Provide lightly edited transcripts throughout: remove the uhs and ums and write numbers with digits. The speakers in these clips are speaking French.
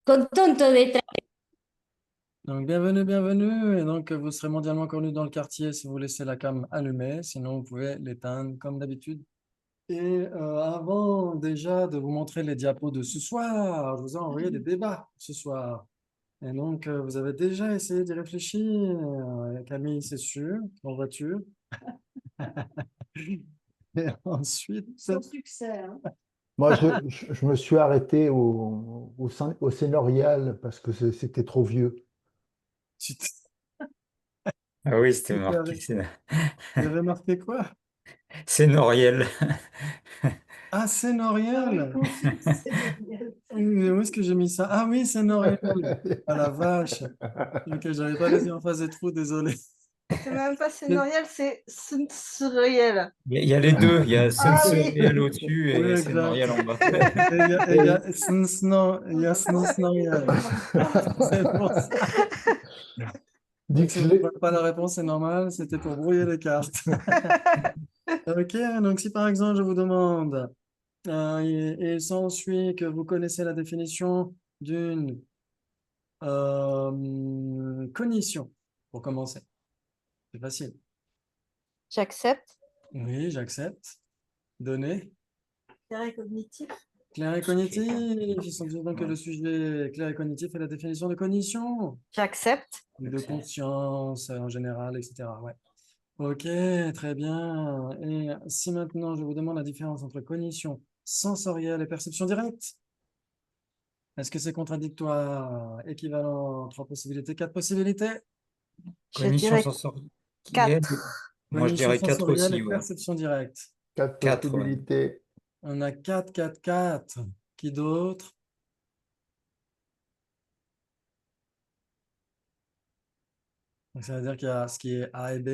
Contento de Donc, bienvenue, bienvenue. Et donc, vous serez mondialement connu dans le quartier si vous laissez la cam allumée. Sinon, vous pouvez l'éteindre comme d'habitude. Et avant déjà de vous montrer les diapos de ce soir, je vous ai envoyé des débats ce soir. Et donc, vous avez déjà essayé d'y réfléchir. Camille, c'est sûr, en voiture. Et ensuite, Sans succès, hein. Moi, je me suis arrêté au Seinorial parce que c'était trop vieux. tu Ah oui, c'était tu marqué. avais, tu avais marqué quoi? C'est Noriel. Ah, c'est Ah oui, Noriel. consulte, c'est Noriel. Oui, où est-ce que j'ai mis ça? Ah oui, c'est Noriel. Ah la vache. Ok, j'avais pas laissé en face des trous, désolé. C'est même pas Oui, Sénoriel, c'est sensoriel. Il y a les deux. Il y a Ah oui. Sensoriel au-dessus et c'est exact. Noriel en bas. Et il y a il y a Noriel. C'est pour ça. Donc, si vous ne Dixley, trouvez pas la réponse, c'est normal, c'était pour brouiller les cartes. Ok, donc si par exemple je vous demande, il s'ensuit que vous connaissez la définition d'une cognition, pour commencer. C'est facile. J'accepte. Oui, j'accepte. Donner. Intérêt cognitif. Clair et cognitif. Il s'ensuit donc que le sujet clair et cognitif est la définition de cognition, J'accepte. de conscience en général, etc. Ouais. Ok, très bien. Et si maintenant je vous demande la différence entre cognition sensorielle et perception directe, est-ce que c'est contradictoire, équivalent, trois possibilités, quatre possibilités? Je Cognition dirais sensorielle. 4. Moi, je Cognition dirais 4 sensorielle et aussi. Ouais. perception directe. 4, ouais. possibilités. On a 4, 4, 4. Qui d'autre? Donc, ça veut dire qu'il y a ce qui est A et B,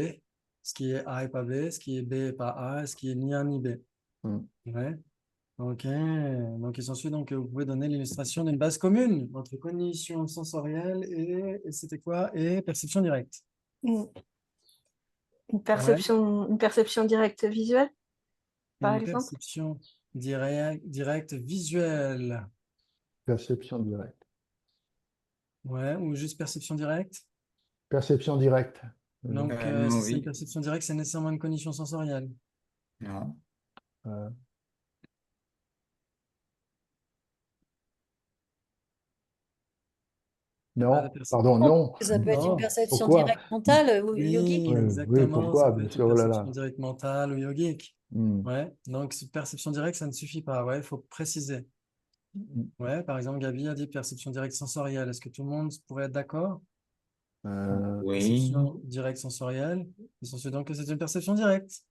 ce qui est A et pas B, ce qui est B et pas A, et ce qui est ni A ni B. Hmm. Ouais. Ok. Donc, il s'ensuit donc que vous pouvez donner l'illustration d'une base commune entre cognition sensorielle et c'était quoi? Et perception directe. Une Ouais. une perception directe visuelle, par Une exemple. perception directe visuelle. Perception directe. Ouais. Ou juste perception directe. Perception directe. Donc, si c'est une Oui. perception directe, c'est nécessairement une cognition sensorielle. Non. Euh, Pas de non, perception. pardon, non. Ça peut être une Non. perception Pourquoi? directe mentale ou Oui, yogique. Oui, oui, exactement. Ça pourquoi? peut Bien être une sûr, oh là perception là. directe mentale ou yogique. Hmm. Ouais. Donc, cette perception directe, ça ne suffit pas. Ouais, il faut préciser. Ouais, par exemple, Gabi a dit perception directe sensorielle. Est-ce que tout le monde pourrait être d'accord? Oui, Perception directe sensorielle. Il s'ensuit donc que c'est une perception directe.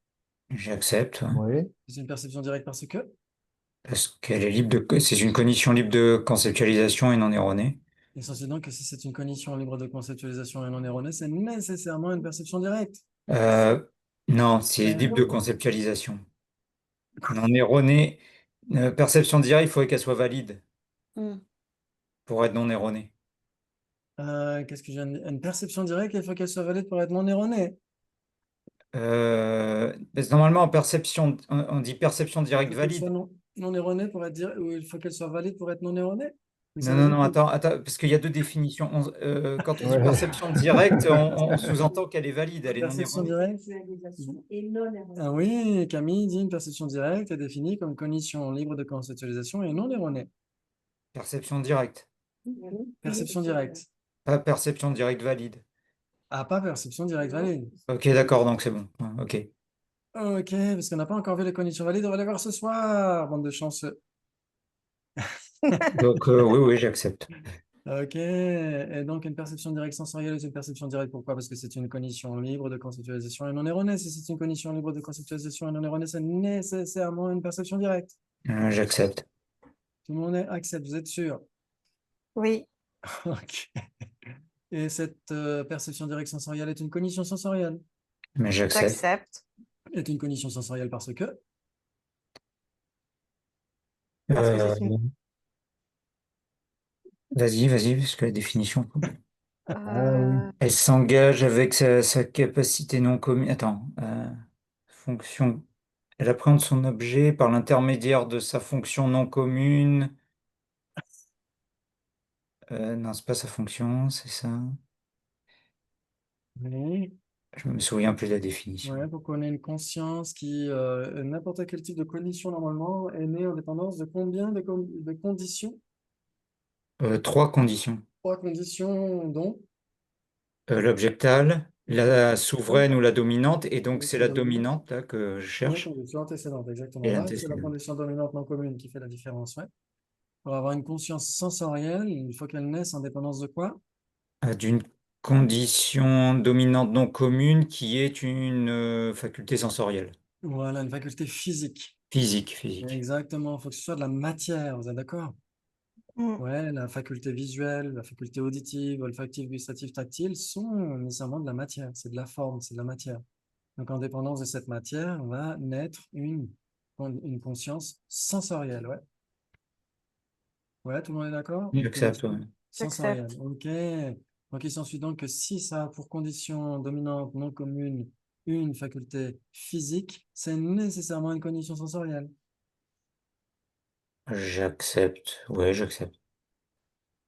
j'accepte. Ouais. Oui, C'est une perception directe parce que. Parce qu'elle est libre de. C'est une cognition libre de conceptualisation et non erronée. Il s'ensuit donc que si c'est une cognition libre de conceptualisation et non erronée, c'est nécessairement une perception directe. Euh, non, c'est Ouais. libre de conceptualisation. Non erronée. Perception directe, il faudrait qu'elle soit valide Hmm. pour être non erronée. Qu'est-ce que j'ai une perception directe, il faut qu'elle soit valide pour être non erronée. Parce que normalement, en perception, on dit perception Il directe faut qu'elle soit valide. non erronée pour être ou il faut qu'elle soit valide pour être non erronée. Donc, ça Non, veut non, dire non, que attends, parce qu'il y a deux définitions. Quand on dit ouais. perception directe, on sous-entend qu'elle est valide, elle est non perception erronée. directe. Et non erronée. Ah oui, Camille dit une perception directe est définie comme cognition libre de conceptualisation et non erronée. Perception directe, Perception directe. pas perception directe valide. Ah, pas perception directe valide. Ok, d'accord, donc c'est bon. Ouais, ok. Ok, parce qu'on n'a pas encore vu les conditions valides, on va les voir ce soir, bande de chanceux. Donc, oui, oui, j'accepte. Ok, et donc une perception directe sensorielle est une perception directe, pourquoi? Parce que c'est une cognition libre de conceptualisation et non erronée. Si c'est une cognition libre de conceptualisation et non erronée, c'est nécessairement une perception directe. J'accepte. Tout le monde accepte, vous êtes sûr? Oui. Ok. Et cette perception directe sensorielle est une cognition sensorielle. Mais j'accepte. J'accepte. Est une cognition sensorielle parce que Parce que Euh, c'est une. vas-y, parce que la définition. Ah oui. Elle s'engage avec sa capacité non commune. Attends. Fonction. Elle appréhende son objet par l'intermédiaire de sa fonction non commune. Non, c'est pas sa fonction, c'est ça. Oui. Je me souviens plus de la définition. Ouais, pour qu'on ait une conscience qui, n'importe quel type de cognition normalement, est née en dépendance de combien de conditions? 3 conditions. 3 conditions, dont L'objectal, la souveraine ou la dominante, et donc c'est condition la dominante dominante là, que je et la cherche, condition antécédente, et exactement. Là, c'est la l'antécédent. condition dominante non commune qui fait la différence, ouais. Pour avoir une conscience sensorielle, il faut qu'elle naisse en dépendance de quoi? D'une condition dominante non commune qui est une faculté sensorielle. Voilà, une faculté physique. Physique. Exactement, il faut que ce soit de la matière, vous êtes d'accord? Mm. Ouais, la faculté visuelle, la faculté auditive, olfactive, gustative, tactile sont nécessairement de la matière, c'est de la forme, c'est de la matière. Donc, en dépendance de cette matière, va naître une conscience sensorielle, ouais. Ouais, tout le monde est d'accord? J'accepte, ouais. Sensorielle, J'accepte. ok. Donc, il s'ensuit donc que si ça a pour condition dominante non commune une faculté physique, c'est nécessairement une cognition sensorielle. J'accepte, ouais, j'accepte.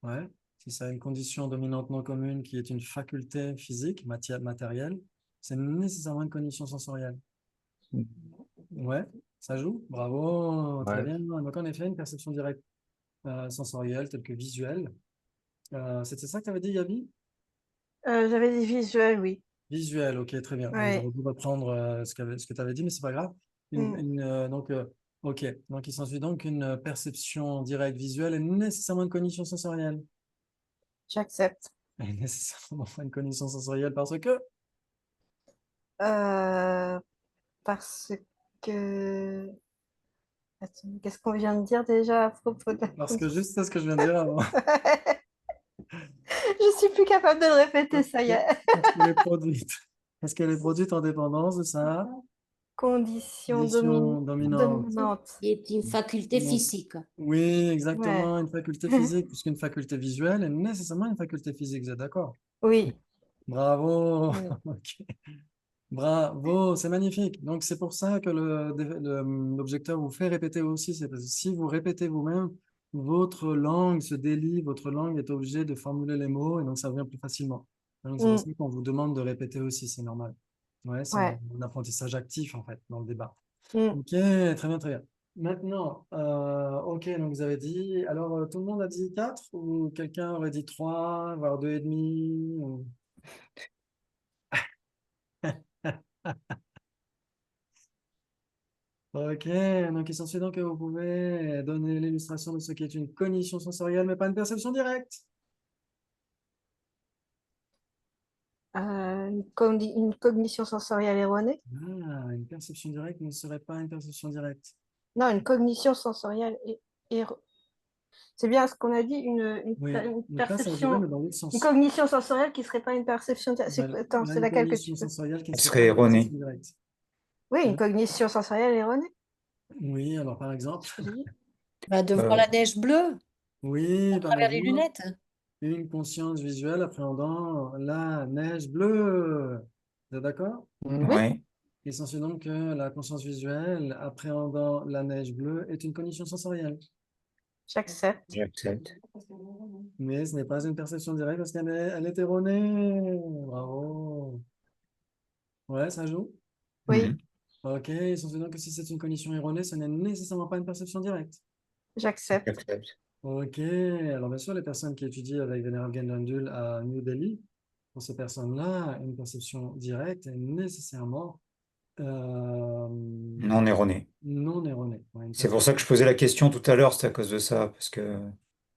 Ouais. Si ça a une condition dominante non commune qui est une faculté physique, matérielle, c'est nécessairement une cognition sensorielle. Ouais, ça joue. Bravo, très Ouais. bien. Donc, en effet, une perception directe sensorielle telle que visuelle. C'était ça que tu avais dit, Gabi? J'avais dit visuel, oui. Visuel, ok, très bien. Donc, Ouais. j'aurais dû reprendre ce que tu avais dit, mais c'est pas grave. Mm. Ok. Donc, il s'ensuit donc une perception directe visuelle et nécessairement une cognition sensorielle. J'accepte. Et nécessairement une cognition sensorielle parce que, Euh, parce que... Attends, qu'est-ce qu'on vient de dire déjà à propos de la parce que condition? juste c'est ce que je viens de dire avant. Je suis plus capable de le répéter, ça y est. Parce qu'elle est produite. Parce qu'elle est produite en dépendance de sa Condition condition dominante. dominante. Qui est une faculté Donc, physique. oui, Ouais. exactement, une faculté physique, puisqu'une faculté visuelle est nécessairement une faculté physique, vous êtes d'accord? Oui. Bravo. Mm. Ok. Bravo, c'est magnifique. Donc, c'est pour ça que l'objecteur vous fait répéter aussi. C'est parce que si vous répétez vous-même, votre langue se délie, votre langue est obligée de formuler les mots et donc ça vient plus facilement. Donc, c'est pour Mm. ça qu'on vous demande de répéter aussi, c'est normal. Ouais, c'est Ouais. un apprentissage actif en fait dans le débat. Mm. Ok, très bien, très bien. Maintenant, ok, donc vous avez dit, alors tout le monde a dit 4 ou quelqu'un aurait dit 3 voire 2,5 ou... Ok, donc il s'ensuit donc que vous pouvez donner l'illustration de ce qui est une cognition sensorielle, mais pas une perception directe. Une cognition sensorielle erronée? Ah, une perception directe ne serait pas une perception directe. Non, une cognition sensorielle c'est bien ce qu'on a dit, Oui, une ne pas ça veut dire, mais perception, dans l'autre une sens. cognition sensorielle qui serait pas une perception. Voilà. Attends, Là, c'est une laquelle que tu cognition veux? sensorielle qui ne Elle serait serait pas une erronée. perception directe. Oui, une cognition sensorielle erronée. Oui, alors par exemple, Je dis. Bah, de voir Euh, la neige bleue oui, à par travers les exemple, lunettes. une conscience visuelle appréhendant la neige bleue. Vous êtes d'accord? Oui, ouais, Il s'ensuit donc que la conscience visuelle appréhendant la neige bleue est une cognition sensorielle. j'accepte. j'accepte. Mais ce n'est pas une perception directe parce elle est erronée. Bravo. Ouais, ça joue. Oui, Mhm. Ok, il s'ensuit donc que si c'est une cognition erronée, ce n'est nécessairement pas une perception directe. j'accepte. J'accepte. Ok, alors bien sûr, les personnes qui étudient avec Venerable Gendandul à New Delhi, pour ces personnes-là, une perception directe est nécessairement euh, Non erronée. non erronée. Ouais, une C'est pour ça que je posais la question tout à l'heure, c'est à cause de ça, parce que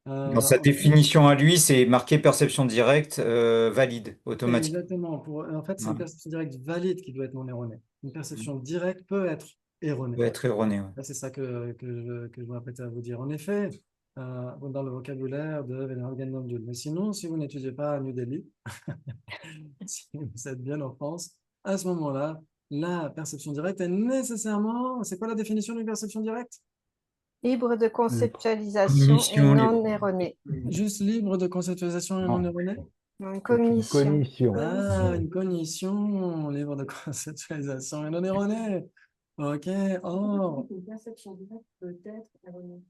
dans sa en fait, définition à lui, c'est marqué perception directe, valide, automatique. exactement. En fait, c'est une Ouais. perception directe valide qui doit être non erronée. Une perception directe peut être erronée. Peut être erroné, ouais. Là, c'est ça que je m'apprêtais à vous dire. En effet, dans le vocabulaire de Venerable Gandhi. Mais sinon, si vous n'étudiez pas à New Delhi, si vous êtes bien en France, à ce moment-là, la perception directe est nécessairement... C'est quoi la définition d'une perception directe? Libre de conceptualisation et Cognition libre. non erronée. Juste libre de conceptualisation et non Non. erronée? Une C'est une cognition. cognition. Ah, Ouais. une cognition libre de conceptualisation et non erronée. Ok. Or, Une perception directe peut être erronée.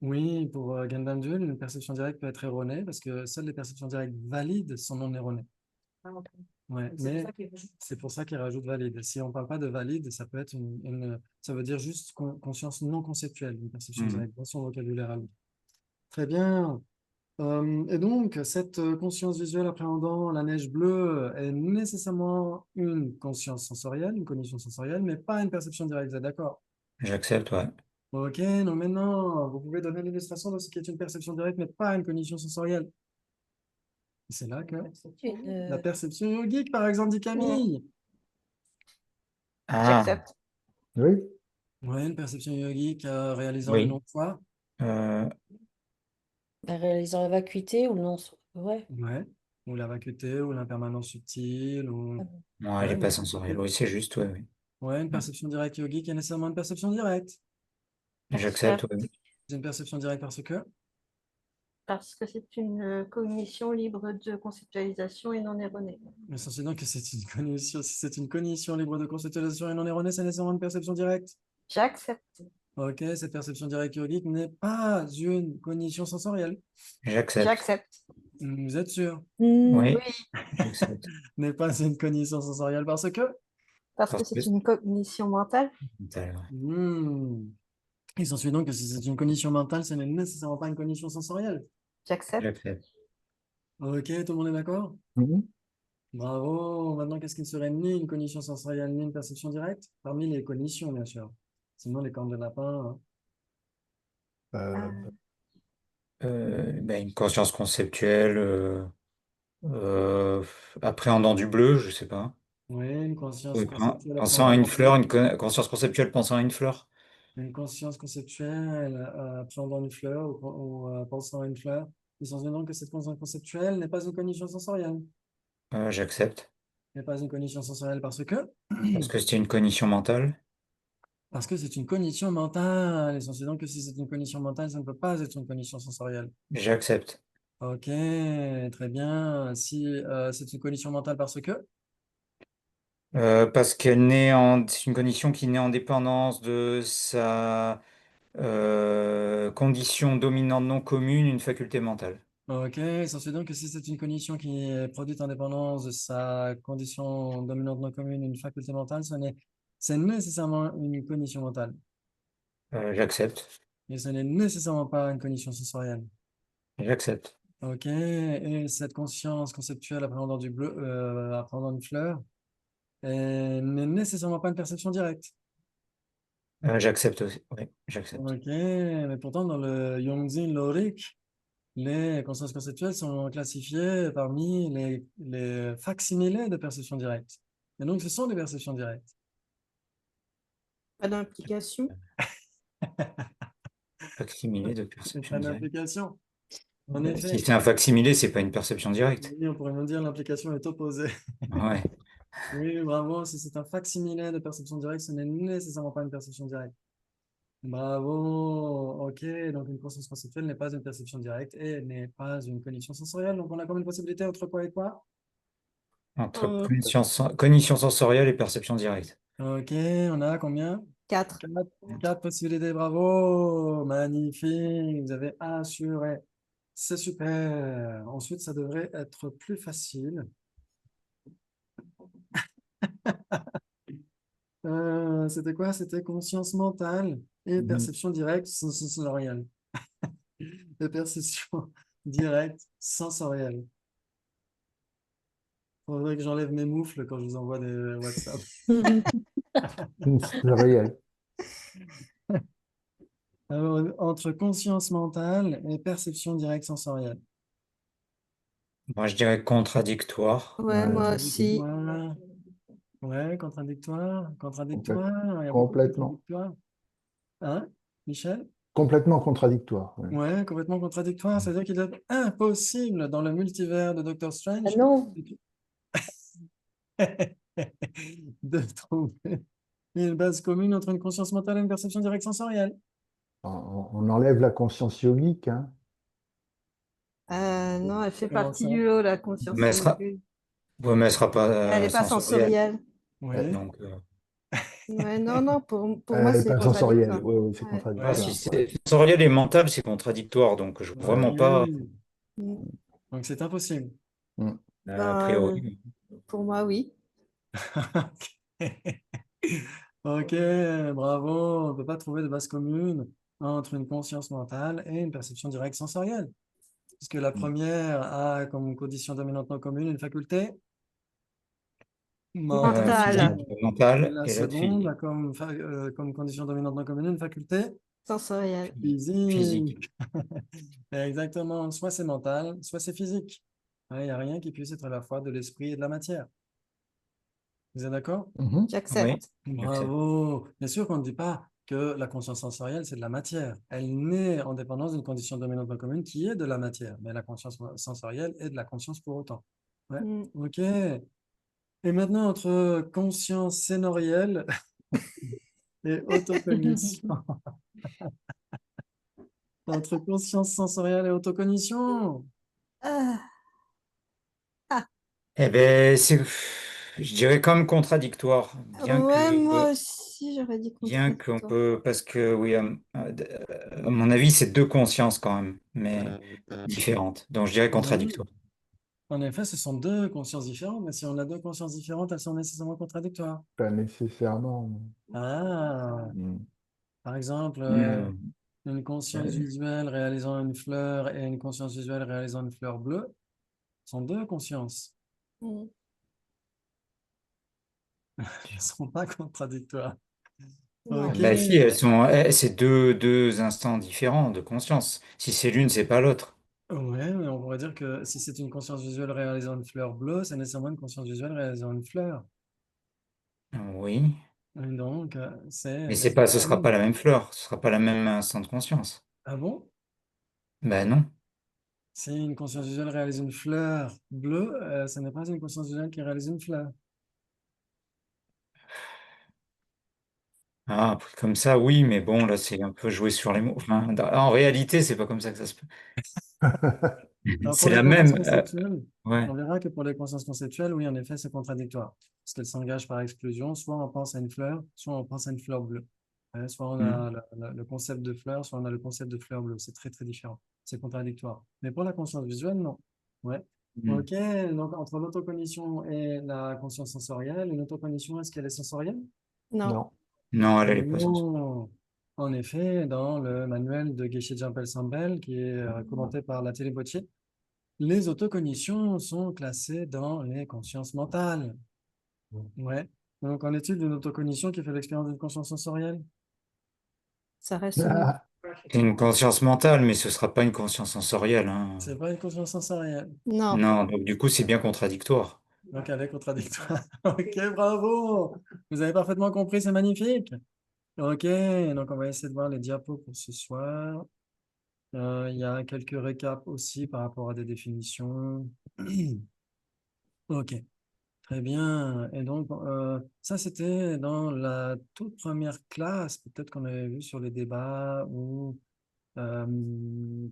Oui, pour Gundam Duel, une perception directe peut être erronée parce que seules les perceptions directes valides sont non erronées. Ouais, mais c'est pour ça qu'il rajoute valide. Si on ne parle pas de valide, ça peut être ça veut dire juste conscience non conceptuelle, une perception Mhm. directe dans son vocabulaire à lui. Très bien. Et donc, cette conscience visuelle appréhendant la neige bleue est nécessairement une conscience sensorielle, une cognition sensorielle, mais pas une perception directe. Vous êtes d'accord? J'accepte, ouais. Ok, donc maintenant, vous pouvez donner l'illustration de ce qui est une perception directe, mais pas une cognition sensorielle. C'est là que la perception yogique, par exemple, dit Camille. Ah, J'accepte. Oui, Ouais, une perception yogique réalisant le oui. non-soi. Euh, Réalisant la vacuité ou non? Ouais. Ouais. Ou la vacuité, ou l'impermanence subtile, ou... non, elle Ouais, n'est pas sensorielle. Oui, c'est juste, ouais, oui. ouais, une perception directe yogique est nécessairement une perception directe. J'accepte, ouais. C'est une perception directe Parce que c'est une cognition libre de conceptualisation et non erronée. mais censé donc que c'est une cognition, si c'est une cognition libre de conceptualisation et non erronée, c'est nécessairement une perception directe. J'accepte. Ok, cette perception directe yogique n'est pas une cognition sensorielle. J'accepte. J'accepte. Vous êtes sûr? Oui, Oui, j'accepte. N'est pas une cognition sensorielle parce que... parce que Parce que c'est une cognition mentale. Hmm. Il s'ensuit donc que si c'est une cognition mentale, ce n'est nécessairement pas une cognition sensorielle. J'accepte. J'accepte. Ok, tout le monde est d'accord? mhm. Bravo. Maintenant, qu'est-ce qui ne serait ni une cognition sensorielle, ni une perception directe? Parmi les cognitions, bien sûr. Sinon, les cornes de lapin. Hein. Euh, Ben, une conscience conceptuelle, euh, appréhendant du bleu, je sais pas. Oui, une conscience Oui, conceptuelle pensant à appréhendant une du bleu. fleur, conscience conceptuelle pensant à une fleur. Une conscience conceptuelle appréhendant une fleur ou pensant à une fleur. Il s'ensuit donc que cette conscience conceptuelle n'est pas une cognition sensorielle. J'accepte. N'est pas une cognition sensorielle parce que Parce que c'était une cognition mentale. Parce que c'est une cognition mentale. Et s'ensuit donc que si c'est une cognition mentale, ça ne peut pas être une cognition sensorielle. J'accepte. Ok, très bien. Si c'est une cognition mentale parce que, Parce c'est une condition qui naît en dépendance de sa condition dominante non commune, une faculté mentale. ok, il s'ensuit donc que si c'est une cognition qui est produite en dépendance de sa condition dominante non commune, une faculté mentale, c'est nécessairement une cognition mentale. J'accepte. Et ce n'est nécessairement pas une cognition sensorielle. J'accepte. Ok, et cette conscience conceptuelle appréhendant du bleu, appréhendant une fleur, n'est nécessairement pas une perception directe. J'accepte aussi. Oui, j'accepte. Ok, mais pourtant dans le Yongzin Lorik, les consciences conceptuelles sont classifiées parmi les facsimilés de perception directe. Et donc ce sont des perceptions directes. Pas d'implication. Facsimilé de Et perception pas directe. d'implication. En Si effet, c'est un facsimilé, c'est pas une perception directe. oui, on pourrait même dire l'implication est opposée. Ouais. Oui, bravo, si c'est un facsimilé de perception directe, ce n'est nécessairement pas une perception directe. Bravo, ok, donc une conscience conceptuelle n'est pas une perception directe et n'est pas une cognition sensorielle. Donc on a comme une possibilité entre quoi et quoi? Entre Euh, cognition sensorielle et perception directe. Ok, on a combien? 4. Quatre possibilités, bravo, magnifique, vous avez assuré. C'est super. Ensuite, ça devrait être plus facile. C'était quoi? C'était conscience mentale et mhm. perception directe sensorielle. Et perception directe sensorielle. Faudrait que j'enlève mes moufles quand je vous envoie des WhatsApp. C'est réel. Alors, entre conscience mentale et perception directe sensorielle. Moi, je dirais contradictoire. Ouais, moi aussi. Contradictoire. Ouais, contradictoire. Complète- Contradictoire. Il y a beaucoup de Complètement. contradictoires. Hein, Michel? Complètement contradictoire. Ouais. Ouais, complètement contradictoire. C'est-à-dire qu'il est impossible dans le multivers de Doctor Ah Strange non, de trouver une base commune entre une conscience mentale et une perception directe sensorielle. On enlève la conscience yogique, hein. Non, elle fait Comment partie ça? du lot, la conscience Mais elle sera, yogique. ouais, mais elle sera pas Elle n'est pas sensorielle. sensorielle. Oui. Donc, Ouais, non, non, pour moi, c'est Pas sensoriel, contradictoire. oui, oui, c'est Ouais. Ouais, si contradictoire. c'est sensoriel et mental, c'est contradictoire, donc je vraiment pas, Oui. Mm. Donc c'est impossible. Mm. a Ben, priori. pour moi, oui. Ok, bravo. On ne peut pas trouver de base commune entre une conscience mentale et une perception directe sensorielle. Puisque la première a comme condition dominante non commune une faculté Mental, mentale. Physique, Et mental la et l'autre seconde a physique. comme condition dominante non commune une faculté sensoriel. Physique. physique. Exactement. Soit c'est mental, soit c'est physique. Il n'y a rien qui puisse être à la fois de l'esprit et de la matière. Vous êtes d'accord? Mhm. Oui, J'accepte. j'accepte. Bravo. Bien sûr qu'on ne dit pas que la conscience sensorielle, c'est de la matière. Elle naît en dépendance d'une condition dominante non commune qui est de la matière. Mais la conscience sensorielle est de la conscience pour autant. Ouais. Mm. OK. Et maintenant, entre conscience sénorielle et autocognition. Entre conscience sensorielle et autocognition. Ah, ah. Eh ben, je dirais comme contradictoire, Ouais, moi aussi, j'aurais dit bien qu'on contradictoire. peut, parce que oui, à mon avis, c'est deux consciences quand même, mais différentes. Donc je dirais Oui. contradictoire. En effet, ce sont deux consciences différentes, mais si on a deux consciences différentes, elles sont nécessairement contradictoires. Pas nécessairement. Ah, Mm. par exemple, Euh, une conscience Euh, visuelle réalisant une fleur et une conscience visuelle réalisant une fleur bleue sont deux consciences. Mm. Elles ne sont pas contradictoires. Non. Ok. bah si, c'est deux instants différents de conscience. Si c'est l'une, c'est pas l'autre. Ouais, mais on pourrait dire que si c'est une conscience visuelle réalisant une fleur bleue, c'est nécessairement une conscience visuelle réalisant une fleur. Oui, Et donc, mais ce sera pas une. la même fleur, ce sera pas la même instant de conscience. Ah bon? Ben non. Si une conscience visuelle réalise une fleur bleue, ce n'est pas une conscience visuelle qui réalise une fleur. Ah, pris comme ça, oui, mais bon, là, c'est un peu jouer sur les mots. Enfin, en réalité, c'est pas comme ça que ça se peut. Alors, pour C'est les la consciences même. conceptuelles, Ouais. on verra que pour les consciences conceptuelles, oui, en effet, c'est contradictoire. Parce qu'elles s'engagent par exclusion. Soit on pense à une fleur, soit on pense à une fleur bleue. Soit on a Mm. le concept de fleur, soit on a le concept de fleur bleue. C'est très, très différent. C'est contradictoire. Mais pour la conscience visuelle, non. Ouais. Mm. OK. Donc, entre l'autocognition et la conscience sensorielle, une autocognition, est-ce qu'elle est sensorielle? Non. Non. Non, elle est pas sensorielle. Non. En effet, dans le manuel de Geshe-Jean-Paul Sambel, qui est commenté par la Télébotier, les autocognitions sont classées dans les consciences mentales. Ouais. Donc, en est-il d'une autocognition qui fait l'expérience d'une conscience sensorielle? Ça reste une... Ah, C'est une conscience mentale, mais ce sera pas une conscience sensorielle, hein. C'est pas une conscience sensorielle. Non. Non, donc du coup, c'est bien contradictoire. Donc, elle est contradictoire. Ok, bravo! Vous avez parfaitement compris, c'est magnifique. Ok, donc on va essayer de voir les diapos pour ce soir. Il y a quelques récaps aussi par rapport à des définitions. Ok. Très bien. Et donc, ça, c'était dans la toute première classe, peut-être qu'on avait vu sur les débats ou euh,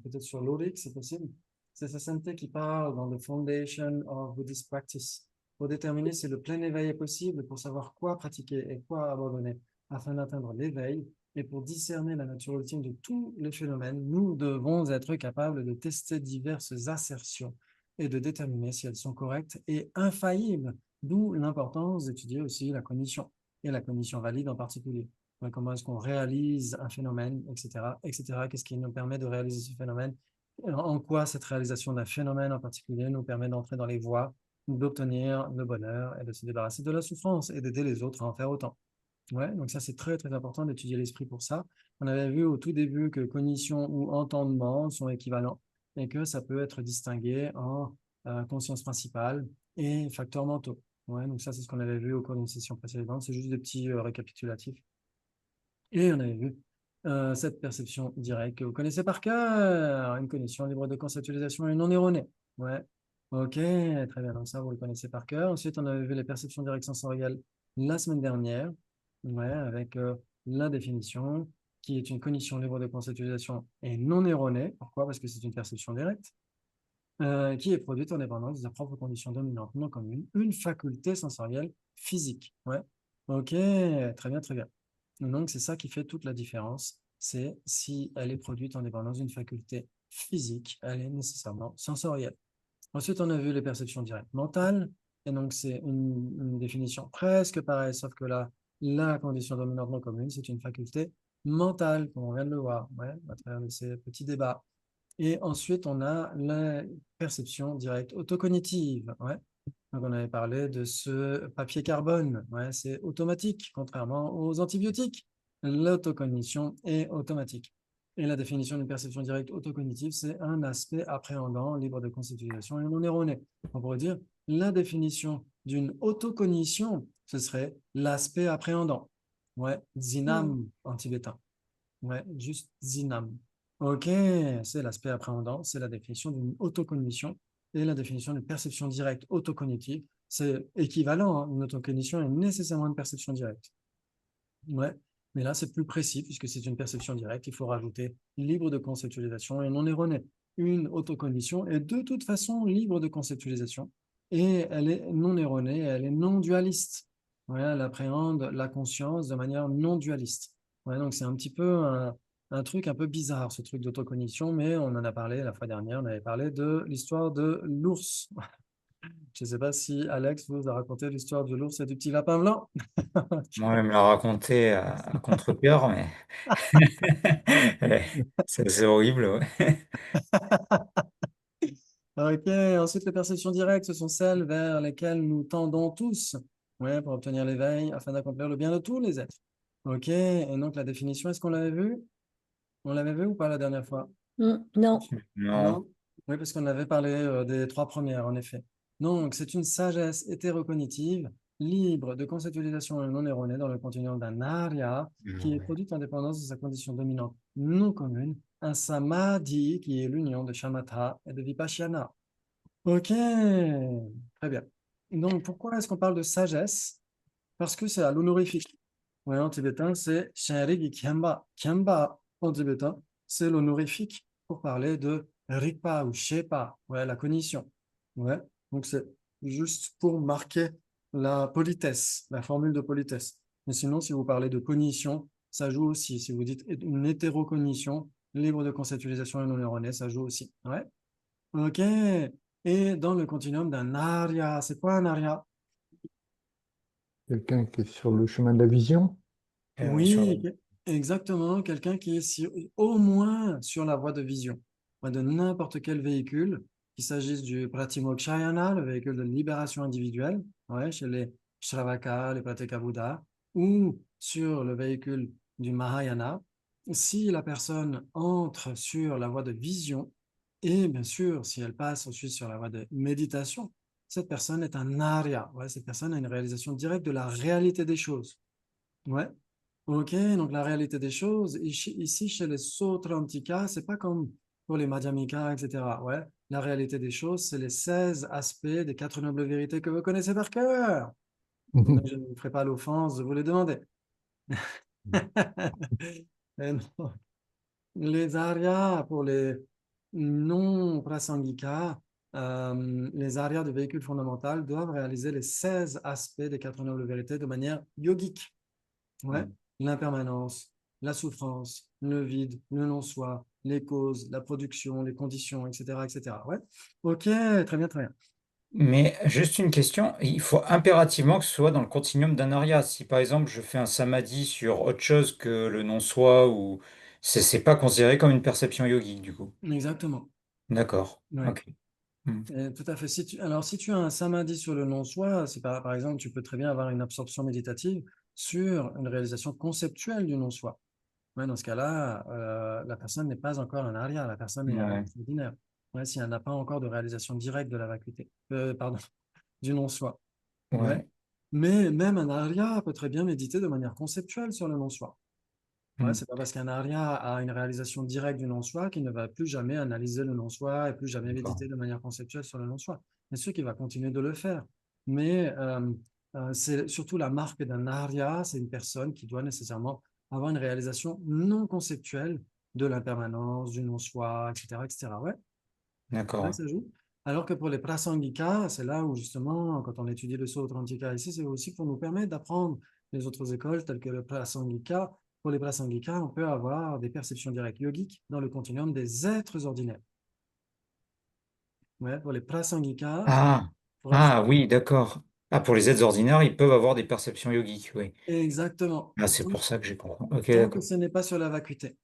peut-être sur l'ORIC, c'est possible. C'est Sassante qui parle dans The Foundation of Buddhist Practice pour déterminer si le plein éveil est possible, pour savoir quoi pratiquer et quoi abandonner afin d'atteindre l'éveil et pour discerner la nature ultime de tous les phénomènes. Nous devons être capables de tester diverses assertions et de déterminer si elles sont correctes et infaillibles. D'où l'importance d'étudier aussi la cognition, et la cognition valide en particulier. Donc, comment est-ce qu'on réalise un phénomène, etc., etc. Qu'est-ce qui nous permet de réaliser ce phénomène? En quoi cette réalisation d'un phénomène en particulier nous permet d'entrer dans les voies, d'obtenir le bonheur et de se débarrasser de la souffrance et d'aider les autres à en faire autant. Ouais, donc ça, c'est très, très important d'étudier l'esprit pour ça. On avait vu au tout début que cognition ou entendement sont équivalents et que ça peut être distingué en conscience principale et facteurs mentaux. Ouais, donc ça, c'est ce qu'on avait vu au cours d'une session précédente. C'est juste des petits récapitulatifs. Et on avait vu cette perception directe que vous connaissez par cœur, une cognition libre de conceptualisation et non erronée. Ouais, ok, très bien. Donc ça, vous le connaissez par cœur. Ensuite, on avait vu les perceptions directes sensorielles la semaine dernière, ouais, avec la définition qui est une cognition libre de conceptualisation et non erronée. Pourquoi? Parce que c'est une perception directe qui est produite en dépendance de sa propre condition dominante non commune, une faculté sensorielle physique. Ouais. Ok, très bien, très bien. Donc, c'est ça qui fait toute la différence. C'est si elle est produite en dépendance d'une faculté physique, elle est nécessairement sensorielle. Ensuite, on a vu les perceptions directes mentales. Et donc, c'est une définition presque pareille, sauf que là, la condition dominante non commune, c'est une faculté mentale, comme on vient de le voir, ouais, à travers de ces petits débats. Et ensuite, on a la perception directe autocognitive. Ouais. Donc, on avait parlé de ce papier carbone. Ouais, c'est automatique, contrairement aux antibiotiques. L'autocognition est automatique. Et la définition d'une perception directe autocognitive, c'est un aspect appréhendant, libre de conceptualisation et non erroné. On pourrait dire la définition d'une autocognition, ce serait l'aspect appréhendant. Ouais, Mm. zinam en tibétain. Ouais, juste zinam. Ok, c'est l'aspect appréhendant, c'est la définition d'une autocognition et la définition d'une perception directe autocognitive. C'est équivalent, hein. Une autocognition est nécessairement une perception directe. Ouais, mais là, c'est plus précis puisque c'est une perception directe. Il faut rajouter libre de conceptualisation et non erronée. Une autocognition est de toute façon libre de conceptualisation et elle est non erronée, elle est non dualiste. Ouais, elle appréhende la conscience de manière non dualiste. Ouais, donc c'est un petit peu un truc un peu bizarre, ce truc d'autocognition, mais on en a parlé la fois dernière, on avait parlé de l'histoire de l'ours. Je ne sais pas si Alex vous a raconté l'histoire de l'ours et du petit lapin blanc. Moi, elle me l'a raconté à contre-cœur, mais ouais, c'est horrible. Ouais. Ok, ensuite les perceptions directes, ce sont celles vers lesquelles nous tendons tous, ouais, pour obtenir l'éveil afin d'accomplir le bien de tous les êtres. Ok, et donc la définition, est-ce qu'on l'avait vue? On l'avait vue ou pas la dernière fois? Non. Non. Non? Oui, parce qu'on avait parlé des trois premières, en effet. Donc, c'est une sagesse hétérocognitive, libre de conceptualisation et non erronée dans le continuum d'un arya, qui est produite en dépendance de sa condition dominante non commune, un samadhi qui est l'union de shamatha et de vipassana. Ok, très bien. Donc, pourquoi est-ce qu'on parle de sagesse? Parce que c'est à l'honorifique. Ouais, en tibétain, c'est Shenrigi Khyamba. Khyamba, en tibétain, c'est l'honorifique pour parler de Rigpa ou Shepa, ouais, la cognition. Ouais, donc c'est juste pour marquer la politesse, la formule de politesse. Mais sinon, si vous parlez de cognition, ça joue aussi. Si vous dites une hétérocognition, libre de conceptualisation et non erronée, ça joue aussi. Ouais. Ok. Et dans le continuum d'un arya, c'est quoi un arya? Quelqu'un qui est sur le chemin de la vision. Sur Oui, exactement. Quelqu'un qui est au moins sur la voie de vision. Ouais, de n'importe quel véhicule, qu'il s'agisse du Pratimokshayana, le véhicule de libération individuelle, ouais, chez les Shravaka, les Pratyekabuddha, ou sur le véhicule du Mahayana. Si la personne entre sur la voie de vision, et bien sûr, si elle passe ensuite sur la voie de méditation, cette personne est un arya. Ouais, cette personne a une réalisation directe de la réalité des choses. Ouais. Ok, donc la réalité des choses, ici chez les Sautrantika, c'est pas comme pour les Madhyamika, etc. Ouais, la réalité des choses, c'est les 16 aspects des quatre nobles vérités que vous connaissez par cœur. Donc, je ne vous ferai pas l'offense de vous les demander. Et non. Les Aryas, pour les non-prasangika, les Aryas de véhicule fondamental doivent réaliser les 16 aspects des quatre nobles vérités de manière yogique. Ouais, l'impermanence, la souffrance, le vide, le non-soi, les causes, la production, les conditions, etc., etc. Ouais. Ok, très bien, très bien. Mais juste une question, il faut impérativement que ce soit dans le continuum d'un arya. Si par exemple je fais un samadhi sur autre chose que le non-soi, ou c'est pas considéré comme une perception yogique du coup. Exactement. D'accord. Ouais. Ok. Hmm. Tout à fait. Alors, si tu as un samadhi sur le non-soi, c'est par exemple, tu peux très bien avoir une absorption méditative sur une réalisation conceptuelle du non-soi. Ouais, dans ce cas-là, la personne n'est pas encore un arya, la personne est un Ouais. extraordinaire. Ouais, si elle n'a pas encore de réalisation directe de la vacuité, pardon, du non-soi. Ouais. Ouais. Mais même un arya peut très bien méditer de manière conceptuelle sur le non-soi. Ouais, Hmm. c'est pas parce qu'un arya a une réalisation directe du non-soi qu'il ne va plus jamais analyser le non-soi et plus jamais D'accord. méditer de manière conceptuelle sur le non-soi. Bien sûr qu'il va continuer de le faire. Mais c'est surtout la marque d'un arya, c'est une personne qui doit nécessairement avoir une réalisation non conceptuelle de l'impermanence, du non-soi, etc., etc. Ouais. Ouais, D'accord. ça joue. Alors que pour les prasangika, c'est là où justement, quand on étudie le Sautrantika ici, c'est aussi pour nous permettre d'apprendre les autres écoles, telles que le Prasangika. Pour les Prasangika, on peut avoir des perceptions directes yogiques dans le continuum des êtres ordinaires. Ouais, pour les Prasangika, Ah, pour être ah oui, d'accord. Ah, pour les êtres ordinaires, ils peuvent avoir des perceptions yogiques, oui. exactement. Ah, c'est pour ça que j'ai compris. Ok, Tant que d'accord. ce n'est pas sur la vacuité.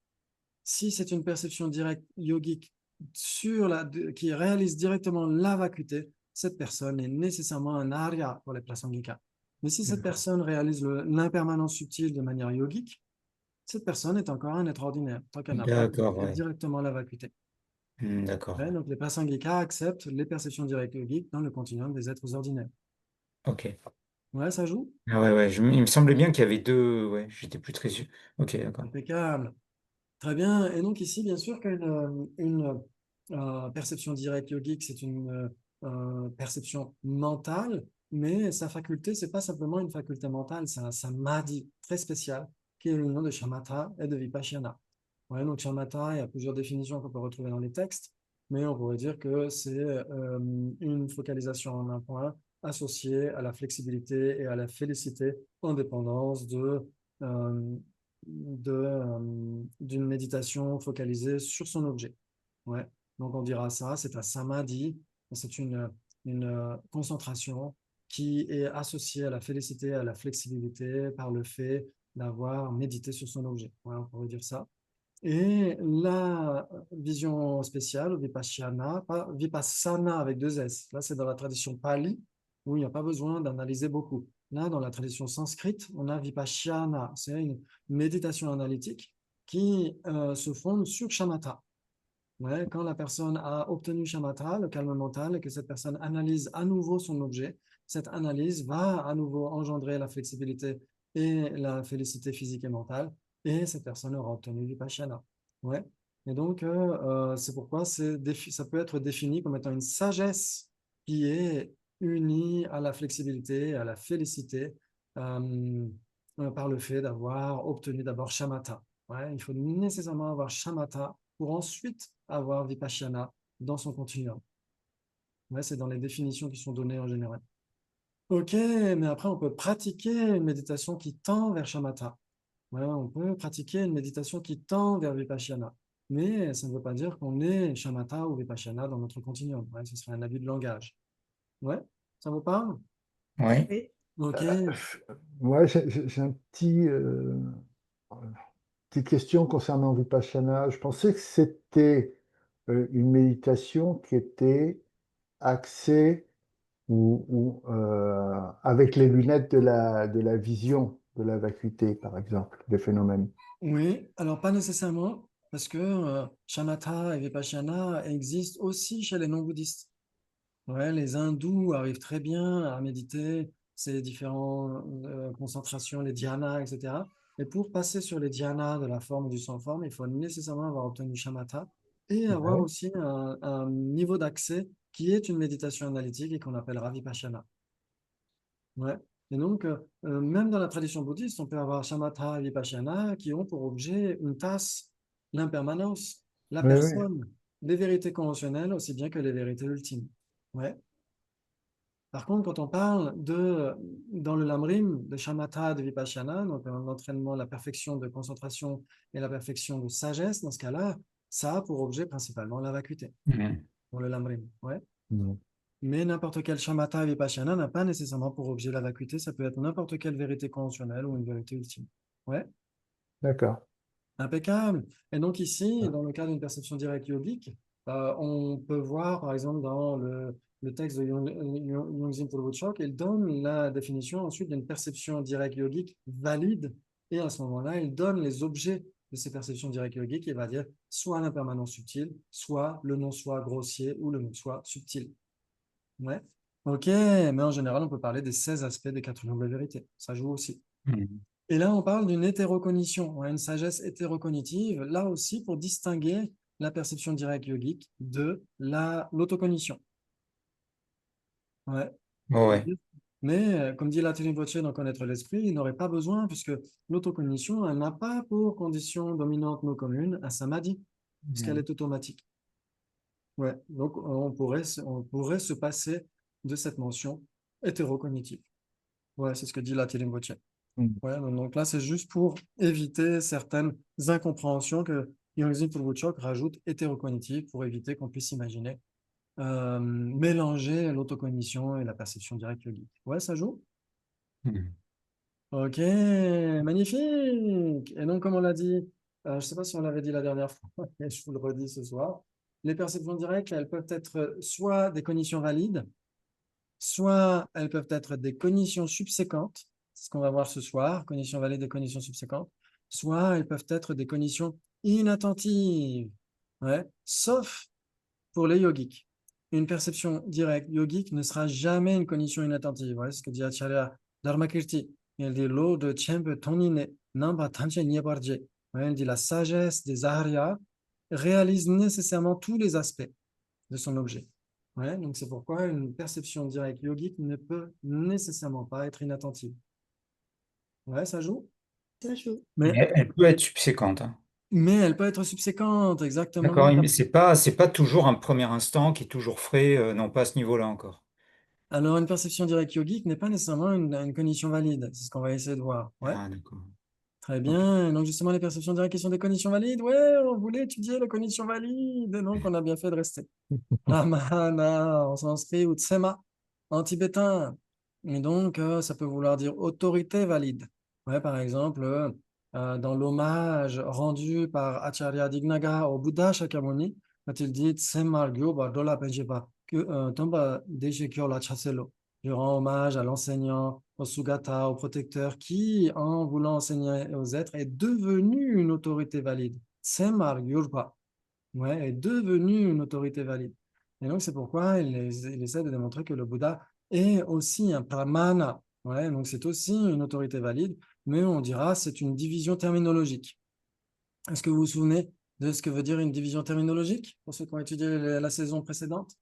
Si c'est une perception directe yogique qui réalise directement la vacuité, cette personne est nécessairement un arya pour les prasangika. Mais si cette D'accord. personne réalise l'impermanence subtile de manière yogique, cette personne est encore un être ordinaire, tant qu'elle n'a pas D'accord, développé ouais. directement la vacuité. D'accord. Ouais, donc les prasangika acceptent les perceptions directes yogiques dans le continuum des êtres ordinaires. Ok. Ouais, ça joue? Ah ouais, ouais. Il me semblait bien qu'il y avait deux. Ouais, j'étais plus très sûr. Ok, d'accord. Impeccable. Très bien. Et donc ici, bien sûr qu'une perception directe yogique, c'est une perception mentale, mais sa faculté, c'est pas simplement une faculté mentale, c'est un samadhi très spécial, qui est l'union de shamatha et de vipassana. Ouais, donc shamatha, il y a plusieurs définitions qu'on peut retrouver dans les textes, mais on pourrait dire que c'est une focalisation en un point associée à la flexibilité et à la félicité en dépendance euh, d'une méditation focalisée sur son objet. Ouais. Donc on dira ça, c'est un samadhi, c'est une concentration qui est associée à la félicité, à la flexibilité par le fait d'avoir médité sur son objet. Ouais, on pourrait dire ça. Et la vision spéciale, vipassana, pas vipassana avec deux S. Là, c'est dans la tradition pali, où il n'y a pas besoin d'analyser beaucoup. Là, dans la tradition sanskrite, on a vipassana. C'est une méditation analytique qui se fonde sur shamatha. Ouais, quand la personne a obtenu shamatha, le calme mental, et que cette personne analyse à nouveau son objet, cette analyse va à nouveau engendrer la flexibilité et la félicité physique et mentale, et cette personne aura obtenu vipassana. Ouais. Et donc, c'est pourquoi ça peut être défini comme étant une sagesse qui est unie à la flexibilité, à la félicité, euh, par le fait d'avoir obtenu d'abord shamatha. Ouais, il faut nécessairement avoir shamatha pour ensuite avoir vipassana dans son continuum. Ouais, c'est dans les définitions qui sont données en général. Ok, mais après, on peut pratiquer une méditation qui tend vers shamatha. Ouais, on peut pratiquer une méditation qui tend vers vipassana. Mais ça ne veut pas dire qu'on est shamatha ou vipassana dans notre continuum. Ouais, ce serait un abus de langage. Ouais, ça vous parle? Oui. Oui. Ok. Moi, j'ai un petite question concernant Vipassana. Je pensais que c'était une méditation qui était axée avec les lunettes de la vision, de la vacuité, par exemple, des phénomènes. Oui, alors pas nécessairement, parce que shamatha et vipassana existent aussi chez les non-bouddhistes. Ouais, les hindous arrivent très bien à méditer ces différentes concentrations, les dhyānas, etc. Et pour passer sur les dhyānas de la forme du sans-forme, il faut nécessairement avoir obtenu shamatha et avoir Ouais. aussi un niveau d'accès qui est une méditation analytique et qu'on appellera vipassana. Ouais. Et donc, même dans la tradition bouddhiste, on peut avoir shamatha et vipassana qui ont pour objet une tasse, l'impermanence, la Oui, oui. personne, les vérités conventionnelles aussi bien que les vérités ultimes. Ouais. Par contre, quand on parle dans le lamrim, de shamatha, de vipassana, donc l'entraînement, la perfection de concentration et la perfection de sagesse, dans ce cas-là, ça a pour objet principalement la vacuité, Mhm. pour le lamrim. Ouais. Non. Mais n'importe quel shamatha et vipassana n'a pas nécessairement pour objet la vacuité, ça peut être n'importe quelle vérité conventionnelle ou une vérité ultime. Ouais. D'accord. Impeccable. Et donc ici, dans le cas d'une perception directe yogique, on peut voir, par exemple, dans le texte de Yongzin Tulwuchok, il donne la définition ensuite d'une perception directe yogique valide. Et à ce moment-là, il donne les objets de ces perceptions directes yogiques. Il va dire soit l'impermanence subtile, soit le non-soi grossier ou le non-soi subtil. Ouais. Ok, mais en général, on peut parler des 16 aspects des quatre nobles vérités. Ça joue aussi. Mhm. Et là, on parle d'une hétérocognition, ouais, une sagesse hétérocognitive, là aussi pour distinguer la perception directe yogique de l'autocognition. Ouais. Oh, ouais. Mais, comme dit Latini Voce dans Connaître l'esprit, il n'aurait pas besoin, puisque l'autocognition, elle n'a pas pour condition dominante non commune un samadhi, puisqu'elle Mhm. est automatique. Ouais. Donc, on pourrait se passer de cette mention hétérocognitive. Ouais, c'est ce que dit Latini Voce. Mm. Ouais, donc là, c'est juste pour éviter certaines incompréhensions que Yongzin Purwuchok rajoute hétérocognitive pour éviter qu'on puisse imaginer mélanger l'autocognition et la perception directe yogique. Ouais, ça joue? Mhm. Ok, magnifique. Et donc, comme on l'a dit, je ne sais pas si on l'avait dit la dernière fois, mais je vous le redis ce soir, les perceptions directes, elles peuvent être soit des cognitions valides, soit elles peuvent être des cognitions subséquentes, c'est ce qu'on va voir ce soir, cognitions valides et cognitions subséquentes, soit elles peuvent être des cognitions inattentives, ouais, sauf pour les yogiques. Une perception directe yogique ne sera jamais une cognition inattentive. Ouais, c'est ce que dit Acharya Dharmakirti. Il dit l'eau de Tshempe Tonine Namba Tanche Nyebarje. Ouais, il dit la sagesse des Aryas réalise nécessairement tous les aspects de son objet. Ouais, donc c'est pourquoi une perception directe yogique ne peut nécessairement pas être inattentive. Ouais, ça joue. Ça joue. Mais, Mais elle peut être subséquente, hein. mais elle peut être subséquente, D'accord, exactement. mais c'est pas toujours un premier instant qui est toujours frais, non pas à ce niveau-là encore. Alors, une perception directe yogique n'est pas nécessairement une cognition valide. C'est ce qu'on va essayer de voir. Ouais, Ah, d'accord. très Ok. bien. Donc, justement, les perceptions directes qui sont des cognitions valides. Ouais, on voulait étudier les cognitions valides. Et donc, on a bien fait de rester. Ramana en sanskrit ou tsema en tibétain. Et donc, ça peut vouloir dire autorité valide. Ouais, par exemple, dans l'hommage rendu par Acharya Dignaga au Bouddha Shakyamuni, quand il dit Tsema Gyoba Dola Penjeba, que Tomba Deshe Kyola Chaselo. Je rends hommage à l'enseignant, au Sugata, au protecteur, qui, en voulant enseigner aux êtres, est devenu une autorité valide. Tsema Gyurpa, ouais, est devenu une autorité valide. Et donc, c'est pourquoi il essaie de démontrer que le Bouddha est aussi un pramana. Ouais, donc, c'est aussi une autorité valide, mais on dira c'est une division terminologique. Est-ce que vous vous souvenez de ce que veut dire une division terminologique pour ceux qui ont étudié la saison précédente?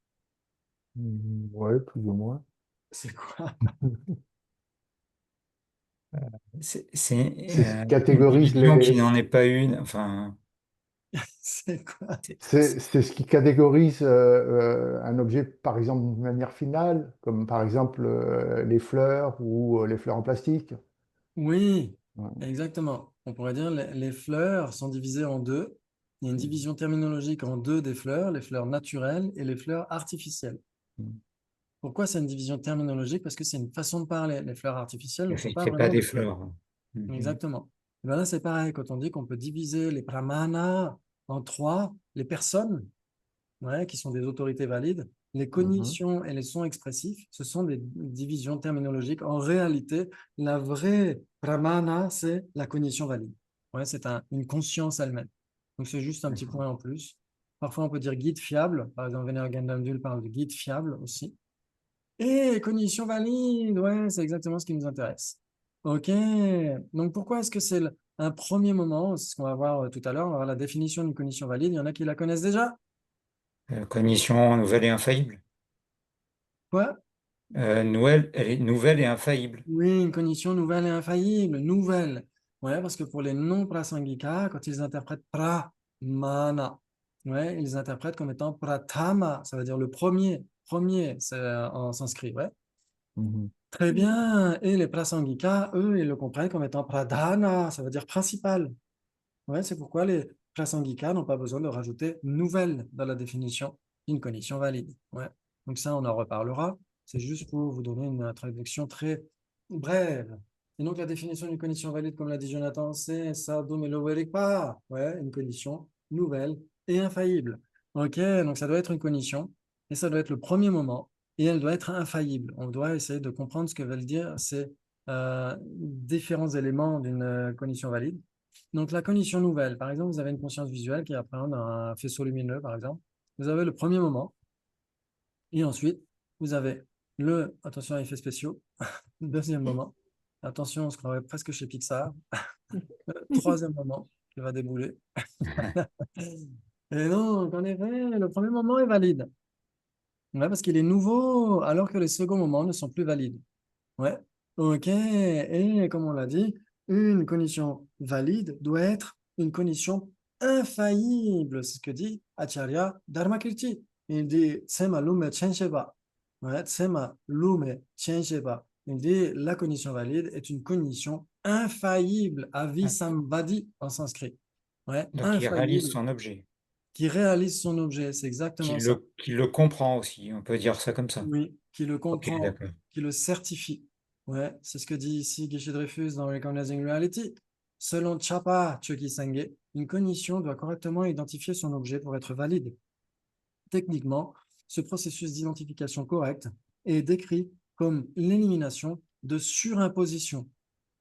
Ouais, plus ou moins. C'est quoi? C'est C'est ce qui une catégorise division qui n'en est pas une. Enfin, C'est quoi? c'est ce qui catégorise un objet, par exemple, d'une manière finale, comme par exemple les fleurs ou les fleurs en plastique. Oui, Ouais. exactement. On pourrait dire les fleurs sont divisées en deux. Il y a une division terminologique en deux des fleurs, les fleurs naturelles et les fleurs artificielles. Mm. Pourquoi c'est une division terminologique? Parce que c'est une façon de parler. Les fleurs artificielles ne sont pas c'est pas vraiment des des fleurs. fleurs. Mhm. Exactement. Et ben là, c'est pareil. Quand on dit qu'on peut diviser les brahmanas en trois, les personnes, ouais, qui sont des autorités valides, les Mhm. cognitions et les sons expressifs, ce sont des divisions terminologiques. En réalité, la vraie pramana, c'est la cognition valide. Ouais, c'est une conscience elle-même. Donc, c'est juste un petit D'accord. point en plus. Parfois, on peut dire guide fiable. Par exemple, Vener Gandamdul parle de guide fiable aussi. Et cognition valide, ouais, c'est exactement ce qui nous intéresse. OK. Donc, pourquoi est-ce que c'est un premier moment? C'est ce qu'on va voir tout à l'heure. On va voir la définition d'une cognition valide. Il y en a qui la connaissent déjà. Cognition nouvelle et infaillible. Quoi? Elle est nouvelle et infaillible. Oui, une cognition nouvelle et infaillible. Nouvelle. Ouais, parce que pour les non-prasangika, quand ils interprètent pramana, ouais, ils interprètent comme étant pratama, ça veut dire le premier. Premier, c'est en sanskrit, ouais. Mhm. Très bien. Et les prasangika, eux, ils le comprennent comme étant pradhana, ça veut dire principal. Ouais, c'est pourquoi les prasangika n'ont pas besoin de rajouter nouvelle dans la définition d'une cognition valide. Ouais. Donc ça, on en reparlera. C'est juste pour vous donner une traduction très brève. Et donc la définition d'une cognition valide, comme l'a dit Jonathan, c'est sadhum eloverikpa. Ouais, une cognition nouvelle et infaillible. Ok, donc ça doit être une cognition et ça doit être le premier moment et elle doit être infaillible. On doit essayer de comprendre ce que veulent dire ces différents éléments d'une cognition valide. Donc, la cognition nouvelle, par exemple, vous avez une conscience visuelle qui appréhende un faisceau lumineux, par exemple. Vous avez le premier moment, et ensuite, vous avez attention à effets spéciaux, le deuxième moment, attention, on se croirait presque chez Pixar, le troisième moment qui va débouler. Et donc, en effet, le premier moment est valide. Ouais, parce qu'il est nouveau, alors que les seconds moments ne sont plus valides. Ouais, ok. Et comme on l'a dit, une condition valide doit être une condition infaillible. C'est ce que dit Acharya Dharmakirti. Il dit Tsema lume chensheba. Ouais, Tsema lume chensheba. Il dit la cognition valide est une cognition infaillible, avisambhadi en sanskrit. Ouais, Donc, il réalise infaillible, son objet, qui réalise son objet, c'est exactement ça. qu'il le comprend aussi, on peut dire ça comme ça. Oui, qui le Ok, comprend, d'accord. qui le certifie. Ouais, c'est ce que dit ici Geshe Dreyfus dans Recognizing Reality. Selon Chapa Choki Senge, une cognition doit correctement identifier son objet pour être valide. Techniquement, ce processus d'identification correcte est décrit comme l'élimination de surimposition.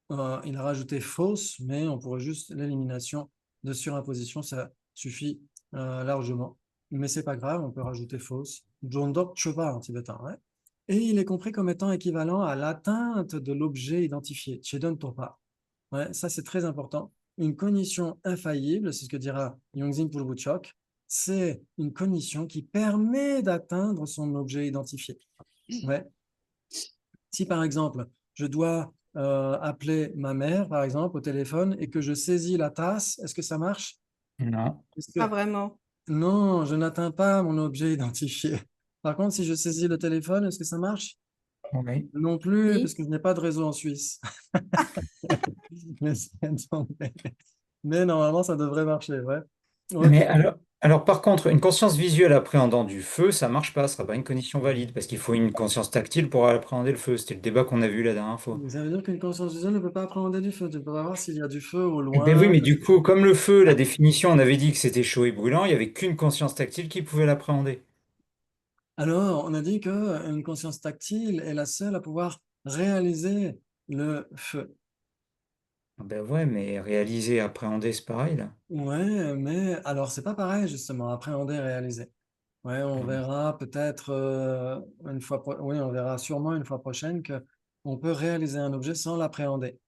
Il a rajouté fausse, mais on pourrait juste l'élimination de surimposition, ça suffit largement. Mais c'est pas grave, on peut rajouter fausse. Jondok Choba en tibétain, ouais. Et il est compris comme étant équivalent à l'atteinte de l'objet identifié, Chedon Topa. Ouais, ça c'est très important. Une cognition infaillible, c'est ce que dira Yongzing Pulbuchok, c'est une cognition qui permet d'atteindre son objet identifié. Ouais. Si par exemple, je dois appeler ma mère, par exemple, au téléphone et que je saisis la tasse, est-ce que ça marche? Non, Est-ce Pas que... vraiment. Non, je n'atteins pas mon objet identifié. Par contre, si je saisis le téléphone, est-ce que ça marche? oui. Non plus, parce Si. que je n'ai pas de réseau en Suisse. Mais, mais normalement, ça devrait marcher, ouais. Ok. Mais alors, par contre, une conscience visuelle appréhendant du feu, ça marche pas, ce sera pas une cognition valide, parce qu'il faut une conscience tactile pour appréhender le feu. C'était le débat qu'on a vu la dernière fois. Ça veut dire qu'une conscience visuelle ne peut pas appréhender du feu. Tu ne peux pas voir s'il y a du feu au Ben oui, loin. mais du coup, comme le feu, la définition, on avait dit que c'était chaud et brûlant, il n'y avait qu'une conscience tactile qui pouvait l'appréhender. Alors, on a dit qu'une conscience tactile est la seule à pouvoir réaliser le feu. Ben ouais, mais réaliser, appréhender, c'est pareil, là. Ouais, mais alors, c'est pas pareil, justement, appréhender et réaliser. Ouais, on Mhm. verra peut-être une fois, oui, on verra sûrement une fois prochaine que on peut réaliser un objet sans l'appréhender.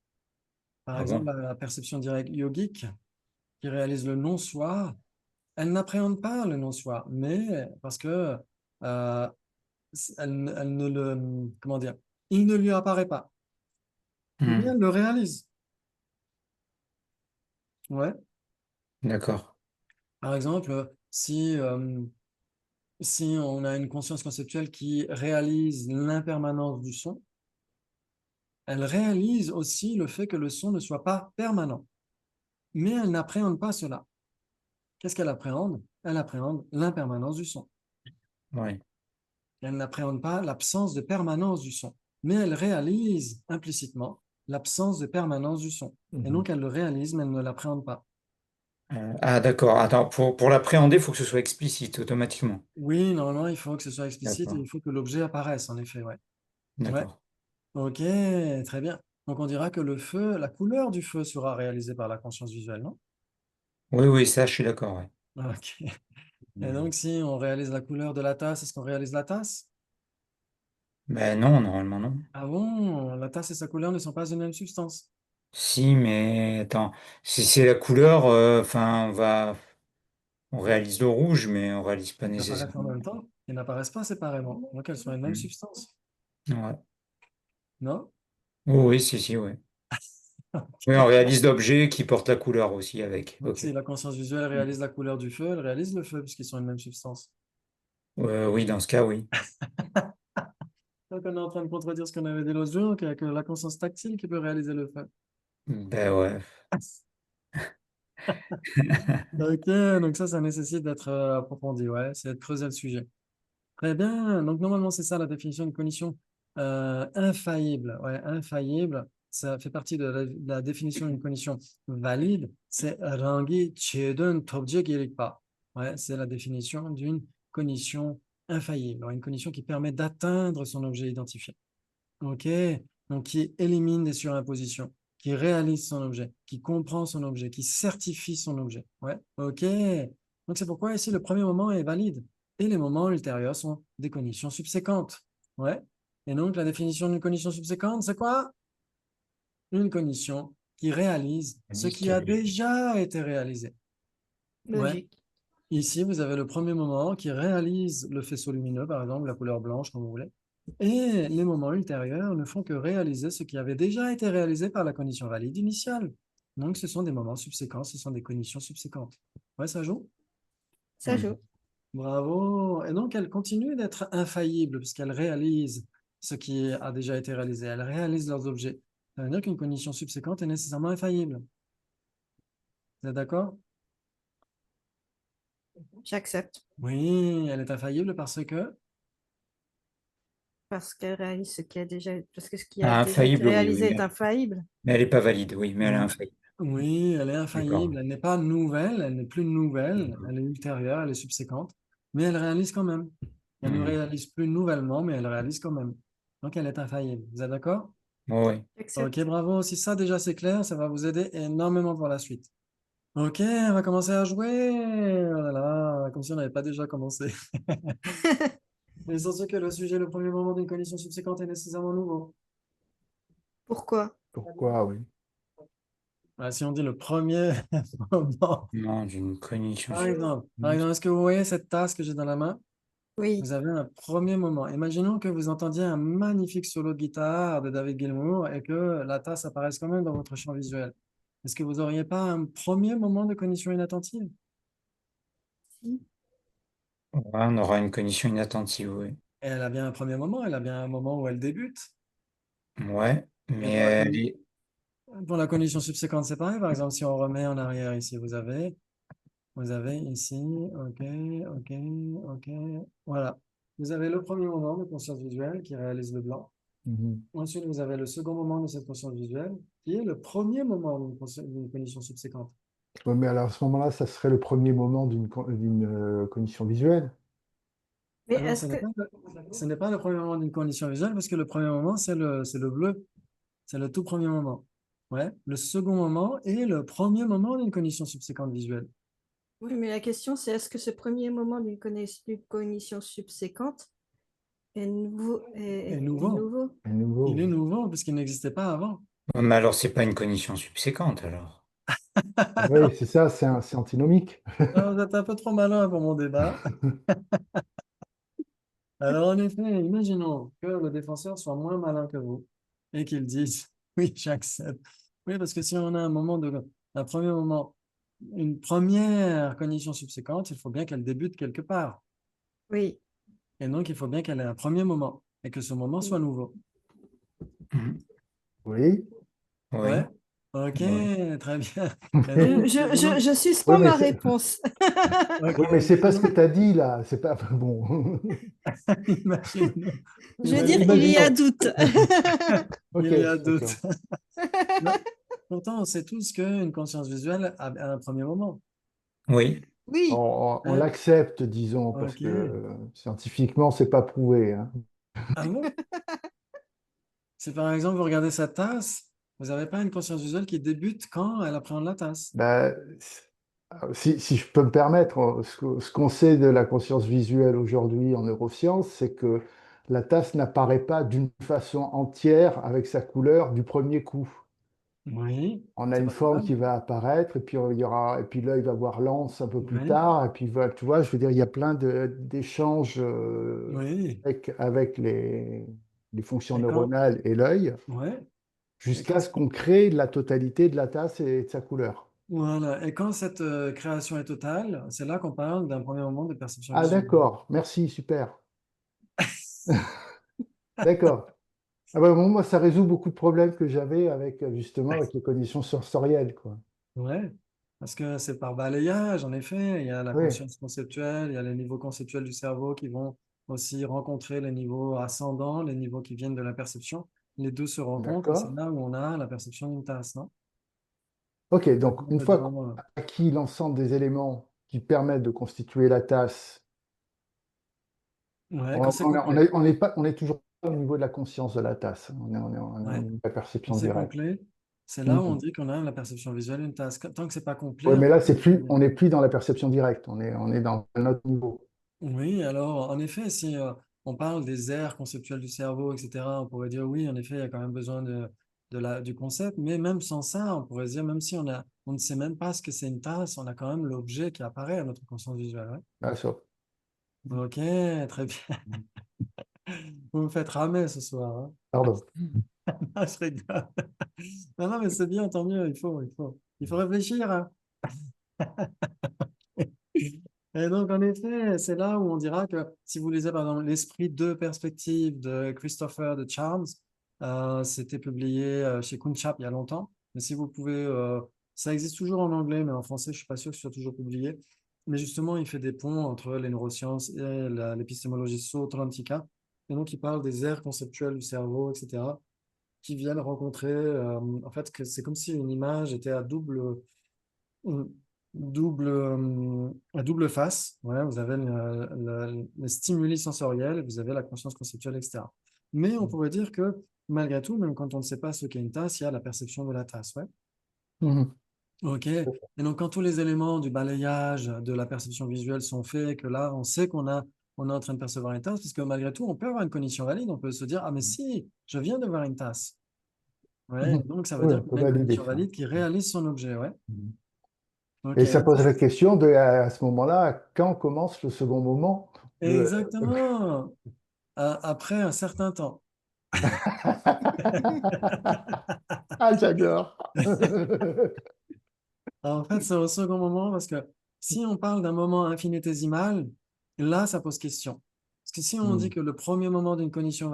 Par Ah exemple, bon? la perception directe yogique qui réalise le non-soi, elle n'appréhende pas le non-soi, mais parce que euh, elle ne le, comment dire, il ne lui apparaît pas, mais Hmm, elle le réalise. Ouais. d'accord. Par exemple, si on a une conscience conceptuelle qui réalise l'impermanence du son, elle réalise aussi le fait que le son ne soit pas permanent, mais elle n'appréhende pas cela. Qu'est-ce qu'elle appréhende? Elle appréhende l'impermanence du son. Ouais. Elle n'appréhende pas l'absence de permanence du son, mais elle réalise implicitement l'absence de permanence du son. Et Mhm. donc, elle le réalise, mais elle ne l'appréhende pas. Ah, d'accord. Attends, pour l'appréhender, il faut que ce soit explicite automatiquement. Oui, normalement, il faut que ce soit explicite et D'accord. il faut que l'objet apparaisse, en effet, ouais. Ouais, D'accord. ok, très bien. Donc, on dira que le feu, la couleur du feu sera réalisée par la conscience visuelle, non? Oui, oui, ça, je suis d'accord, ouais. Ok. Et Hmm. donc, si on réalise la couleur de la tasse, est-ce qu'on réalise la tasse? Ben non, normalement non. Ah bon, la tasse et sa couleur ne sont pas une même substance. Si, mais attends, si c'est la couleur, enfin, on réalise le rouge, mais on réalise pas Elles apparaissent en nécessairement. même temps et n'apparaissent pas séparément. Donc, elles sont une même Hmm. substance, Ouais. non? Oui, oui, si, si, oui. Oui, on réalise l'objet qui porte la couleur aussi avec. Donc, Ok. si la conscience visuelle Hmm. réalise la couleur du feu, elle réalise le feu puisqu'ils sont une même substance. Oui, dans ce cas, oui. Donc, on est en train de contredire ce qu'on avait dit l'autre jour, qu'il n'y a que la conscience tactile qui peut réaliser le feu. Ben ouais. Ok, donc ça nécessite d'être approfondi, ouais, c'est de creuser le sujet. Très bien, donc normalement c'est ça la définition d'une cognition infaillible. Ouais, infaillible, ça fait partie de la définition d'une cognition valide, c'est Rangi Chedun Tobje Girikpa. Ouais, c'est la définition d'une cognition infaillible, ouais, une cognition qui permet d'atteindre son objet identifié. Ok, donc qui élimine des surimpositions, qui réalise son objet, qui comprend son objet, qui certifie son objet. Ouais, ok. Donc c'est pourquoi ici le premier moment est valide et les moments ultérieurs sont des cognitions subséquentes. Ouais. Et donc la définition d'une cognition subséquente, c'est quoi? Une cognition qui réalise ce qui a déjà été réalisé. Ouais. Logique. Ici, vous avez le premier moment qui réalise le faisceau lumineux, par exemple, la couleur blanche, comme vous voulez. Et les moments ultérieurs ne font que réaliser ce qui avait déjà été réalisé par la condition valide initiale. Donc, ce sont des moments subséquents, ce sont des conditions subséquentes. Ouais, ça joue? Ça Hmm. joue. Bravo. Et donc, elle continue d'être infaillible puisqu'elle réalise ce qui a déjà été réalisé. Elles réalisent leurs objets. Ça veut dire qu'une condition subséquente est nécessairement infaillible. Vous êtes d'accord? J'accepte. Oui, elle est infaillible Parce qu'elle réalise ce qui a déjà, parce que ce qui a Ah, déjà été infaillible, oui, oui, réalisé est infaillible. mais elle n'est pas valide, oui, mais elle est Mm. infaillible. Oui, elle est D'accord. infaillible. Elle n'est pas nouvelle, elle n'est plus nouvelle, elle est ultérieure, elle est subséquente, mais elle réalise quand même. Elle ne Mhm. réalise plus nouvellement, mais elle réalise quand même. Donc, elle est infaillible. Vous êtes d'accord? Oui. Ok, J'accepte. bravo. Si ça déjà c'est clair, ça va vous aider énormément pour la suite. Ok, on va commencer à jouer. Oh là là, comme si on n'avait pas déjà commencé. Mais sans que le sujet, le premier moment d'une condition subséquente est nécessairement nouveau. Pourquoi? Pourquoi, oui. Voilà, si on dit le premier moment, Non, d'une cognition. par exemple, est-ce que vous voyez cette tasse que j'ai dans la main? Oui. Vous avez un premier moment. Imaginons que vous entendiez un magnifique solo de guitare de David Gilmour et que la tasse apparaisse quand même dans votre champ visuel. Est-ce que vous n'auriez pas un premier moment de cognition inattentive? Si. Ouais, on aura une cognition inattentive, oui. Et elle a bien un premier moment, elle a bien un moment où elle débute. Ouais, Et mais elle est... pour la condition subséquente, c'est pareil. Par exemple, si on remet en arrière ici, vous avez ici, ok, ok, ok, voilà. Vous avez le premier moment de conscience visuelle qui réalise le blanc. Mhm. Ensuite, vous avez le second moment de cette conscience visuelle qui est le premier moment d'une condition subséquente. Ouais, mais alors à ce moment-là, ça serait le premier moment d'une cognition visuelle. Mais Ah non, est-ce que, ce n'est pas le premier moment d'une condition visuelle parce que le premier moment, c'est le bleu. C'est le tout premier moment. Ouais. Le second moment est le premier moment d'une cognition subséquente visuelle. oui, mais la question c'est est-ce que ce premier moment d'une cognition subséquente est nouveau, Et est nouveau. nouveau? À nouveau, Il est oui. nouveau parce qu'il n'existait pas avant. Ouais, mais alors, c'est pas une cognition subséquente, alors. Oui, c'est ça, c'est antinomique. Ah, vous êtes un peu trop malin pour mon débat. Alors, en effet, imaginons que le défenseur soit moins malin que vous et qu'il dise oui, j'accepte. Oui, parce que si on a un premier moment, une première cognition subséquente, il faut bien qu'elle débute quelque part. Oui. Et donc, il faut bien qu'elle ait un premier moment et que ce moment soit nouveau. Mhm. Oui. Ouais? Oui. Ok, Oui. très bien. Et donc, Je Oui, suspends mais ma c'est réponse. ok, oui, mais c'est pas ce que imaginons, tu as dit là. C'est pas bon. imaginons, Je veux dire, il y a Imaginons. doute. Ok, il y a doute. d'accord. Non. Pourtant, on sait tous qu'une conscience visuelle a un premier moment. Oui. On, Oui. on Hein? l'accepte, disons, parce Ok. que scientifiquement, c'est pas prouvé, hein. Ah bon? Si par exemple vous regardez sa tasse, vous n'avez pas une conscience visuelle qui débute quand elle appréhende la tasse. Bah, si je peux me permettre, ce qu'on sait de la conscience visuelle aujourd'hui en neurosciences, c'est que la tasse n'apparaît pas d'une façon entière avec sa couleur du premier coup. Oui, On a c'est une pas forme grave. qui va apparaître, et puis il y aura, et puis l'œil va voir l'anse un peu plus Oui, tard, et puis tu vois, je veux dire, il y a plein d'échanges oui. avec les fonctions Et quand, neuronales et l'œil, ouais. Et jusqu'à quand, ce qu'on crée la totalité de la tasse et de sa couleur. voilà. Et quand cette création est totale, c'est là qu'on parle d'un premier moment de perception Ah, visuelle. d'accord, merci, super. D'accord. Ah bah, bon, moi, ça résout beaucoup de problèmes que j'avais avec, justement, avec les conditions sensorielles, quoi. Ouais. Parce que c'est par balayage, en effet. Il y a la Oui, conscience conceptuelle, il y a les niveaux conceptuels du cerveau qui vont aussi rencontrer les niveaux ascendants, les niveaux qui viennent de la perception. Les deux se rencontrent et c'est d'accord. là où on a la perception d'une tasse, non? Ok, Ça donc vient une de dire, fois qu'on a acquis l'ensemble des éléments qui permettent de constituer la tasse, ouais, quand c'est complet. on est toujours pas au niveau de la conscience de la tasse. On est au Ouais. niveau de la Quand perception c'est directe. complet, c'est là où on Mhm. dit qu'on a la perception visuelle d'une tasse. Tant que c'est pas complet, Ouais, on mais peut là, pas dire très bien. on n'est plus dans la perception directe. On est dans un autre niveau. Oui, alors en effet, si on parle des aires conceptuelles du cerveau, etc., on pourrait dire oui, en effet, il y a quand même besoin du concept, mais même sans ça, on pourrait dire, même si on ne sait même pas ce que c'est une tasse, on a quand même l'objet qui apparaît à notre conscience visuelle. Ouais. Ah, ça. Ok, très bien. Vous me faites ramer ce soir. Hein. Pardon. Ah, je rigole. Non, non, mais c'est bien, tant mieux, il faut réfléchir. Hein. Et donc, en effet, c'est là où on dira que si vous lisez, par exemple, L'Esprit de perspective de Christopher de Charles, c'était publié chez Kunchap il y a longtemps. Mais si vous pouvez, ça existe toujours en anglais, mais en français, je suis pas sûr que ce soit toujours publié. Mais justement, il fait des ponts entre les neurosciences et l'épistémologie sootrantika. Et donc, il parle des aires conceptuelles du cerveau, etc., qui viennent rencontrer, en fait, que c'est comme si une image était euh, à double face. Ouais, vous avez le stimuli sensoriel, vous avez la conscience conceptuelle, etc. Mais on pourrait dire que malgré tout, même quand on ne sait pas ce qu'est une tasse, il y a la perception de la tasse. Ouais. Mhm. OK. Et donc, quand tous les éléments du balayage, de la perception visuelle sont faits, que là, on sait on est en train de percevoir une tasse, parce que malgré tout, on peut avoir une cognition valide, on peut se dire, ah, mais si, je viens de voir une tasse. Ouais, Mhm. donc ça veut Oui, dire on peut qu'on a une valider cognition ça. valide qui réalise son objet, ouais. Mhm. OK. Et ça pose la question de, à ce moment-là, quand commence le second moment? Le... Exactement. Après un certain temps. Ah, j'adore. En fait, c'est au second moment parce que si on parle d'un moment infinitésimal, là, ça pose question. Parce que si on dit Mhm. que le premier moment d'une une cognition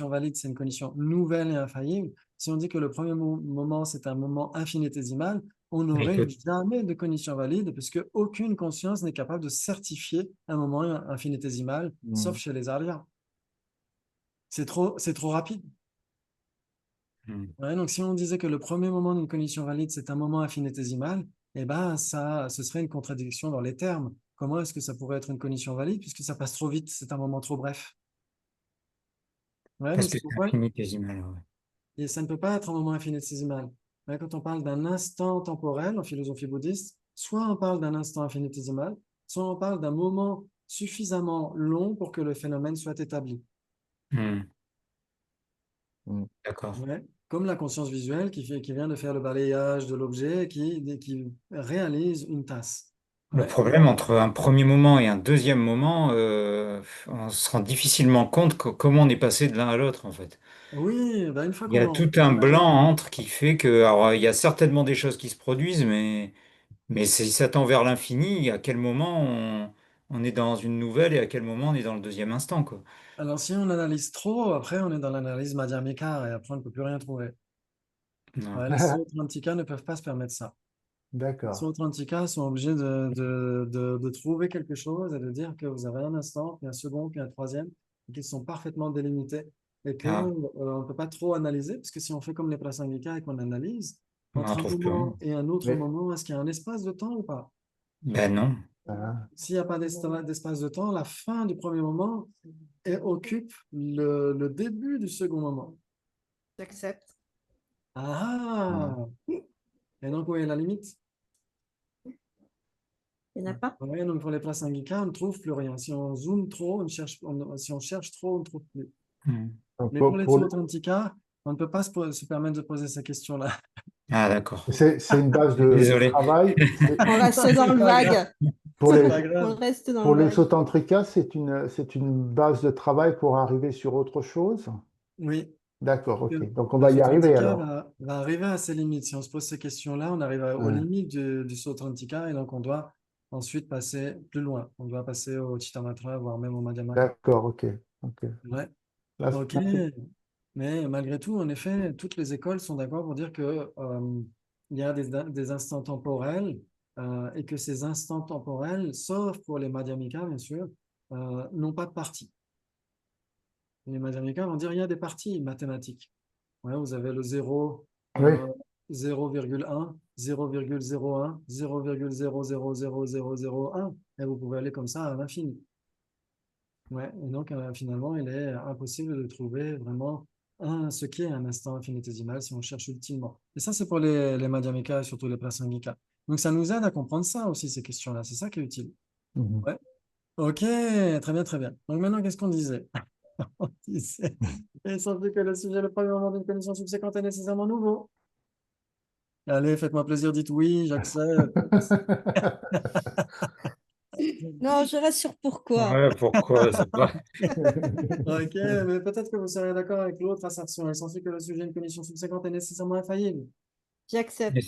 valide, c'est une cognition nouvelle et infaillible, si on dit que le premier moment, c'est un moment infinitésimal, on Mais n'aurait que- jamais de cognition valide puisque aucune conscience n'est capable de certifier un moment infinitésimal, sauf Mhm. chez les Arias. C'est trop rapide. Hmm. Ouais, donc si on disait que le premier moment d'une cognition valide, c'est un moment infinitésimal, eh ben ça, ce serait une contradiction dans les termes. Comment est-ce que ça pourrait être une cognition valide puisque ça passe trop vite, c'est un moment trop bref. Ouais, Parce donc que c'est c'est pourquoi infinitésimal. Ouais. et ça ne peut pas être un moment infinitésimal. Ouais, quand on parle d'un instant temporel en philosophie bouddhiste, soit on parle d'un instant infinitésimal, soit on parle d'un moment suffisamment long pour que le phénomène soit établi. Hmm. Mhm. D'accord. Ouais. Comme la conscience visuelle qui vient de faire le balayage de l'objet et qui réalise une tasse. Le Ouais. problème entre un premier moment et un deuxième moment, on se rend difficilement compte comment on est passé de l'un à l'autre, en fait. Oui, bah une fois Il y a qu'on tout un blanc imagine. entre qui fait que, alors, il y a certainement des choses qui se produisent, mais si ça tend vers l'infini, à quel moment on est dans une nouvelle et à quel moment on est dans le deuxième instant, quoi. Alors, si on analyse trop, après, on est dans l'analyse madhyamika et après, on ne peut plus rien trouver. Non. Ouais, les Sautrantika ne peuvent pas se permettre ça. Les D'accord. Sautrantika sont obligés de trouver quelque chose et de dire que vous avez un instant, puis un second, puis un troisième, et qu'ils sont parfaitement délimités et que, Ah, on ne peut pas trop analyser, parce que si on fait comme les Prasangika et qu'on analyse, on n'en entre un trouve plus rien. moment et un autre Mais, moment, est-ce qu'il y a un espace de temps ou pas? Ben non. ah, S'il n'y a pas d'espace de temps, la fin du premier moment occupe le début du second moment. J'accepte. Ah! ah. Et donc, où est la limite? Il n'y en a pas? Ouais, donc pour les places syndicales, on ne trouve plus rien. Si on zoome trop, si on cherche trop, on ne trouve plus. Hmm. Donc, Mais pour les pour Tsuotrantika, on ne peut pas se permettre de poser ces questions-là. Ah, d'accord. c'est une base de Désolé. travail. On reste dans C'est le pas grave. vague. Pour C'est les, pas On grave. reste dans pour le les vague. Sotantrika, c'est une base de travail pour arriver sur autre chose. Oui. D'accord, Que ok. Donc on Le va y arriver Sotrantika alors. va arriver à ses limites. Si on se pose ces questions-là, on arrive aux Ouais. limites du Sotrantika et donc on doit ensuite passer plus loin. On doit passer au Chittamatra, voire même au Madhyamaka. D'accord, ok. Ok. Ouais. Là, Ok. là, Mais malgré tout, en effet, toutes les écoles sont d'accord pour dire que il y a des instants temporels et que ces instants temporels, sauf pour les Madhyamika, bien sûr, n'ont pas de partie. Les Madhyamika vont dire il y a des parties mathématiques. Ouais, vous avez le 0, oui, 0,1, 0,01, 0,000001, et vous pouvez aller comme ça à l'infini. Ouais, et donc finalement, il est impossible de trouver vraiment ce qui est un instant infinitésimal si on cherche ultimement. Et ça, c'est pour les Madhyamika et surtout les Prasangika. Donc ça nous aide à comprendre ça aussi, ces questions-là. C'est ça qui est utile. mhm. Ouais. Ok, très bien, très bien. Donc maintenant, qu'est-ce qu'on disait? On disait, il semble que le sujet, le premier moment d'une condition subséquente est nécessairement nouveau. Allez, faites-moi plaisir, dites oui, j'accepte. Non, je reste sur pourquoi. Ouais, pourquoi? C'est pas... Ok, mais peut-être que vous serez d'accord avec l'autre assertion. Il s'ensuit que le sujet d'une condition subséquente est nécessairement infaillible. Mais J'accepte.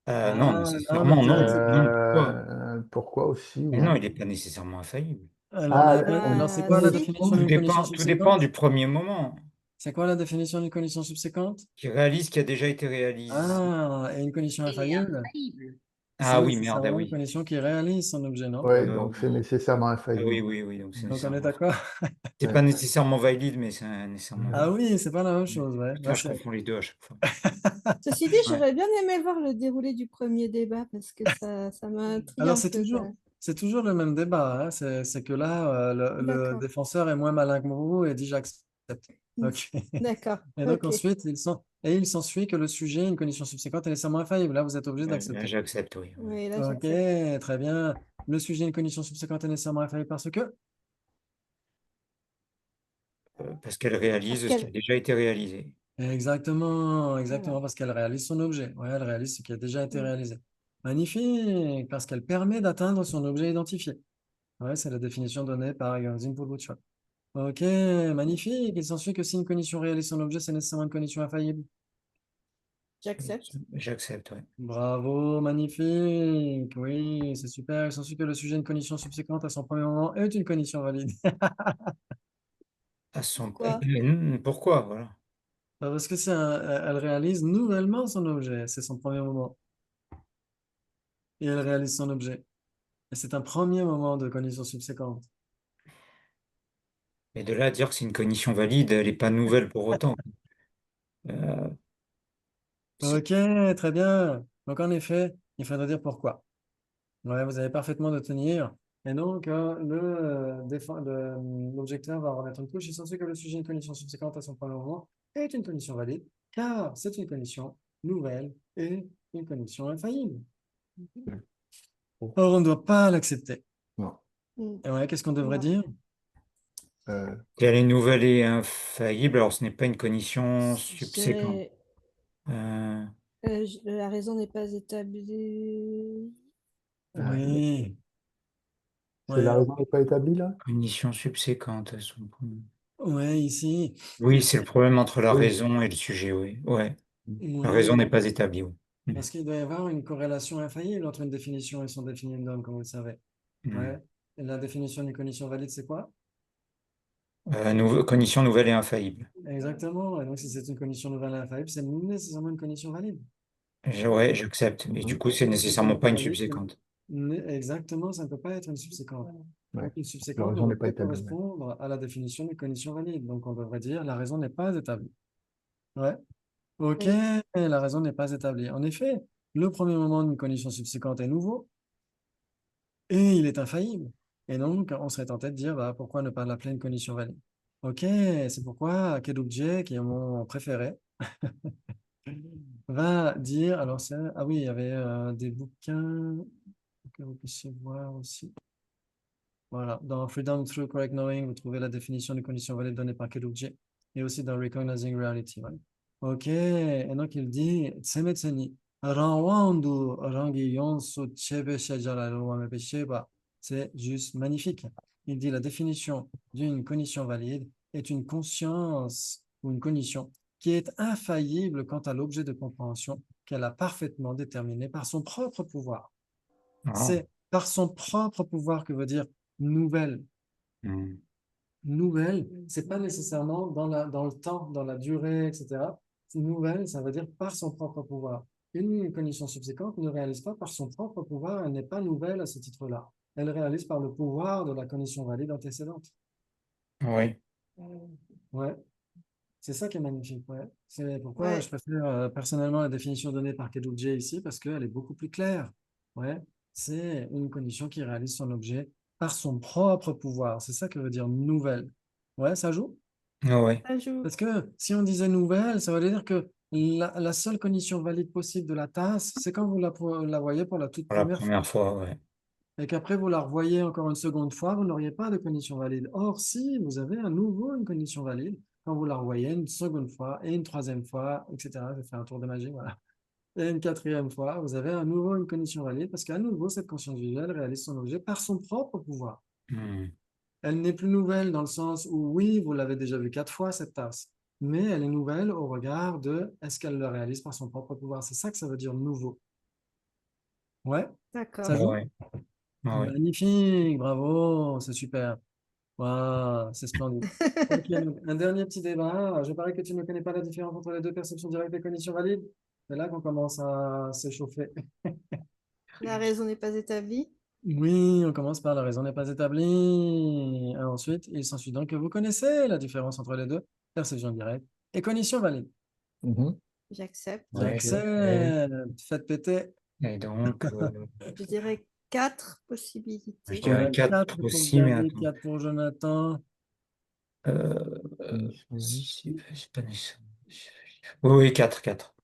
Non, Ah, non, mais nécessairement, non. peut-être. Non, pourquoi? Pourquoi aussi, Mais non, non? il n'est pas nécessairement infaillible. Ah, Alors, c'est Ah, quoi la si. définition d'une condition Tout dépend subséquente? du premier moment C'est quoi la définition d'une condition subséquente? qui réalise qui a déjà été réalisé. Ah, et une condition Et infaillible, infaillible. c'est Ah oui, merde, ah nécessairement une oui. condition qui réalise son objet, non? ouais, donc c'est Oui. nécessairement Ah oui, infaillible. oui, oui, donc c'est Donc, on est nécessairement. d'accord? C'est Ouais. pas nécessairement valide, mais c'est nécessairement Ah valide. oui, c'est pas la même chose, ouais. Putain, je confonds les deux à chaque fois. Ceci dit, Ouais. j'aurais bien aimé voir le déroulé du premier débat parce que ça m'intrigue Alors, un peu. Ça. c'est toujours le même débat, hein. C'est que là, le D'accord. défenseur est moins malin que vous et dit j'accepte. Mm. Ok. D'accord. Et donc, Ok. ensuite, il s'ensuit que le sujet, une condition subséquente, est nécessairement infaillible. Là, vous êtes obligé Là, d'accepter. j'accepte, oui. Ouais. Oui, là, Ok, j'accepte. très bien. Le sujet, une condition subséquente, est nécessairement infaillible parce que. Parce qu'elle Parce réalise ce qui a qu'elle. déjà été réalisé. Exactement, Voilà. parce qu'elle réalise son objet. Ouais, elle réalise ce qui a déjà été Mm. réalisé. Magnifique, parce qu'elle permet d'atteindre son objet identifié. Ouais, c'est la définition donnée par Zinpo Bootstrap. Ok, magnifique. Il s'ensuit que si une condition réalise son objet, c'est nécessairement une condition infaillible. J'accepte. J'accepte, oui. Bravo, magnifique. Oui, c'est super. Il s'ensuit que le sujet d'une condition subséquente à son premier moment est une condition valide. À son... Pourquoi? Pourquoi, voilà. Parce que elle réalise nouvellement son objet. C'est son premier moment. Et elle réalise son objet. Et c'est un premier moment de condition subséquente. Mais de là à dire que c'est une condition valide, elle n'est pas nouvelle pour autant. Euh, c'est- Ok, très bien. Donc, en effet, il faudra dire pourquoi. Ouais, vous avez parfaitement de tenir. Et donc, l'objecteur va remettre une couche. Il s'ensuit que le sujet d'une condition subséquente à son premier moment est une condition valide, car c'est une condition nouvelle et une condition infaillible. Or, on ne doit pas l'accepter. Non. Mm. Et ouais, qu'est-ce qu'on devrait Non. dire? Euh, Si elle est nouvelle et infaillible, alors ce n'est pas une condition Je subséquente. dirais, Euh, la raison n'est pas établie. euh, Oui. c'est la Ouais, raison n'est pas établie là? condition subséquente. ouais, ici. Oui, c'est le problème entre la Oui. raison et le sujet, oui. Ouais. La raison Oui. n'est pas établie, oui. Parce qu'il doit y avoir une corrélation infaillible entre une définition et son définitum, comme vous le savez. Mm. Ouais. Et la définition d'une condition valide, c'est quoi? Condition nouvelle et infaillible. Exactement. Et donc, si c'est une condition nouvelle et infaillible, c'est nécessairement une condition valide. Ouais, j'accepte. Et du Mhm. coup, c'est Et si c'est nécessairement pas une invalide, subséquente. exactement, ça ne peut pas être une subséquente. Ouais. Donc, une La subséquente ne raison n'est doit pas pas établie. Ouais. correspondre à la définition d'une condition valide. Donc, on devrait dire la raison n'est pas établie. Ouais. OK, Oui. la raison n'est pas établie. En effet, le premier moment d'une condition subséquente est nouveau et il est infaillible. Et donc, on serait tenté de dire, bah, pourquoi ne pas l'appeler une condition valide? OK, c'est pourquoi Kedubje, qui est mon préféré, va dire, alors ah oui, il y avait des bouquins que vous puissiez voir aussi. Voilà, dans Freedom Through Correct Knowing, vous trouvez la définition des conditions valides donnée par Kedubje et aussi dans Recognizing Reality. Ouais. Ok, et donc il dit, Tsemetseni, Rawandu Rangi Yonsu Chebe Shajara Ruwame Pesheba. C'est juste magnifique. Il dit la définition d'une condition valide est une conscience ou une condition qui est infaillible quant à l'objet de compréhension qu'elle a parfaitement déterminé par son propre pouvoir. Ah. C'est par son propre pouvoir que veut dire nouvelle. Mm. Nouvelle, c'est pas nécessairement dans le temps, dans la durée, etc. Nouvelle, ça veut dire par son propre pouvoir. Une condition subséquente ne réalise pas par son propre pouvoir, elle n'est pas nouvelle à ce titre-là. Elle réalise par le pouvoir de la condition valide antécédente. Oui. Ouais, c'est ça qui est magnifique. Ouais. C'est pourquoi je Ouais. préfère personnellement la définition donnée par Kedubje ici, parce qu'elle est beaucoup plus claire. Ouais. C'est une condition qui réalise son objet par son propre pouvoir. C'est ça que veut dire nouvelle. Ouais, ça joue? Ouais. Ça joue. Parce que si on disait nouvelle, ça veut dire que la seule condition valide possible de la tasse, c'est quand vous la voyez pour la toute Pour la première fois. première fois, ouais. Et qu'après vous la revoyez encore une seconde fois, vous n'auriez pas de condition valide. Or, si vous avez à nouveau une condition valide, quand vous la revoyez une seconde fois et une troisième fois, etc., je fais un tour de magie, voilà. Et une quatrième fois, vous avez à nouveau une condition valide parce qu'à nouveau, cette conscience visuelle réalise son objet par son propre pouvoir. Mm. Elle n'est plus nouvelle dans le sens où, oui, vous l'avez déjà vue 4 fois, cette tasse, mais elle est nouvelle au regard de est-ce qu'elle le réalise par son propre pouvoir. C'est ça que ça veut dire nouveau. Ouais, D'accord. ça joue? Ouais, ouais. Magnifique, bravo, c'est super. Waouh, c'est splendide. Ok, donc un dernier petit débat. Je parie que tu ne connais pas la différence entre les deux perceptions directes et cognition valide. C'est là qu'on commence à s'échauffer. La raison n'est pas établie. Oui, on commence par la raison n'est pas établie. Et ensuite, il s'ensuit donc que vous connaissez la différence entre les deux, perception directe et cognition valide. Mhm. J'accepte. Ouais, J'accepte. Faites péter. et donc, Je dirais 4 je possibilités. dirais Ouais, 4 4 pour aussi, mais David, attends. 4 pour Jonathan. Cognition valide. C'est pas nécessaire. Oui, oui, 4, 4.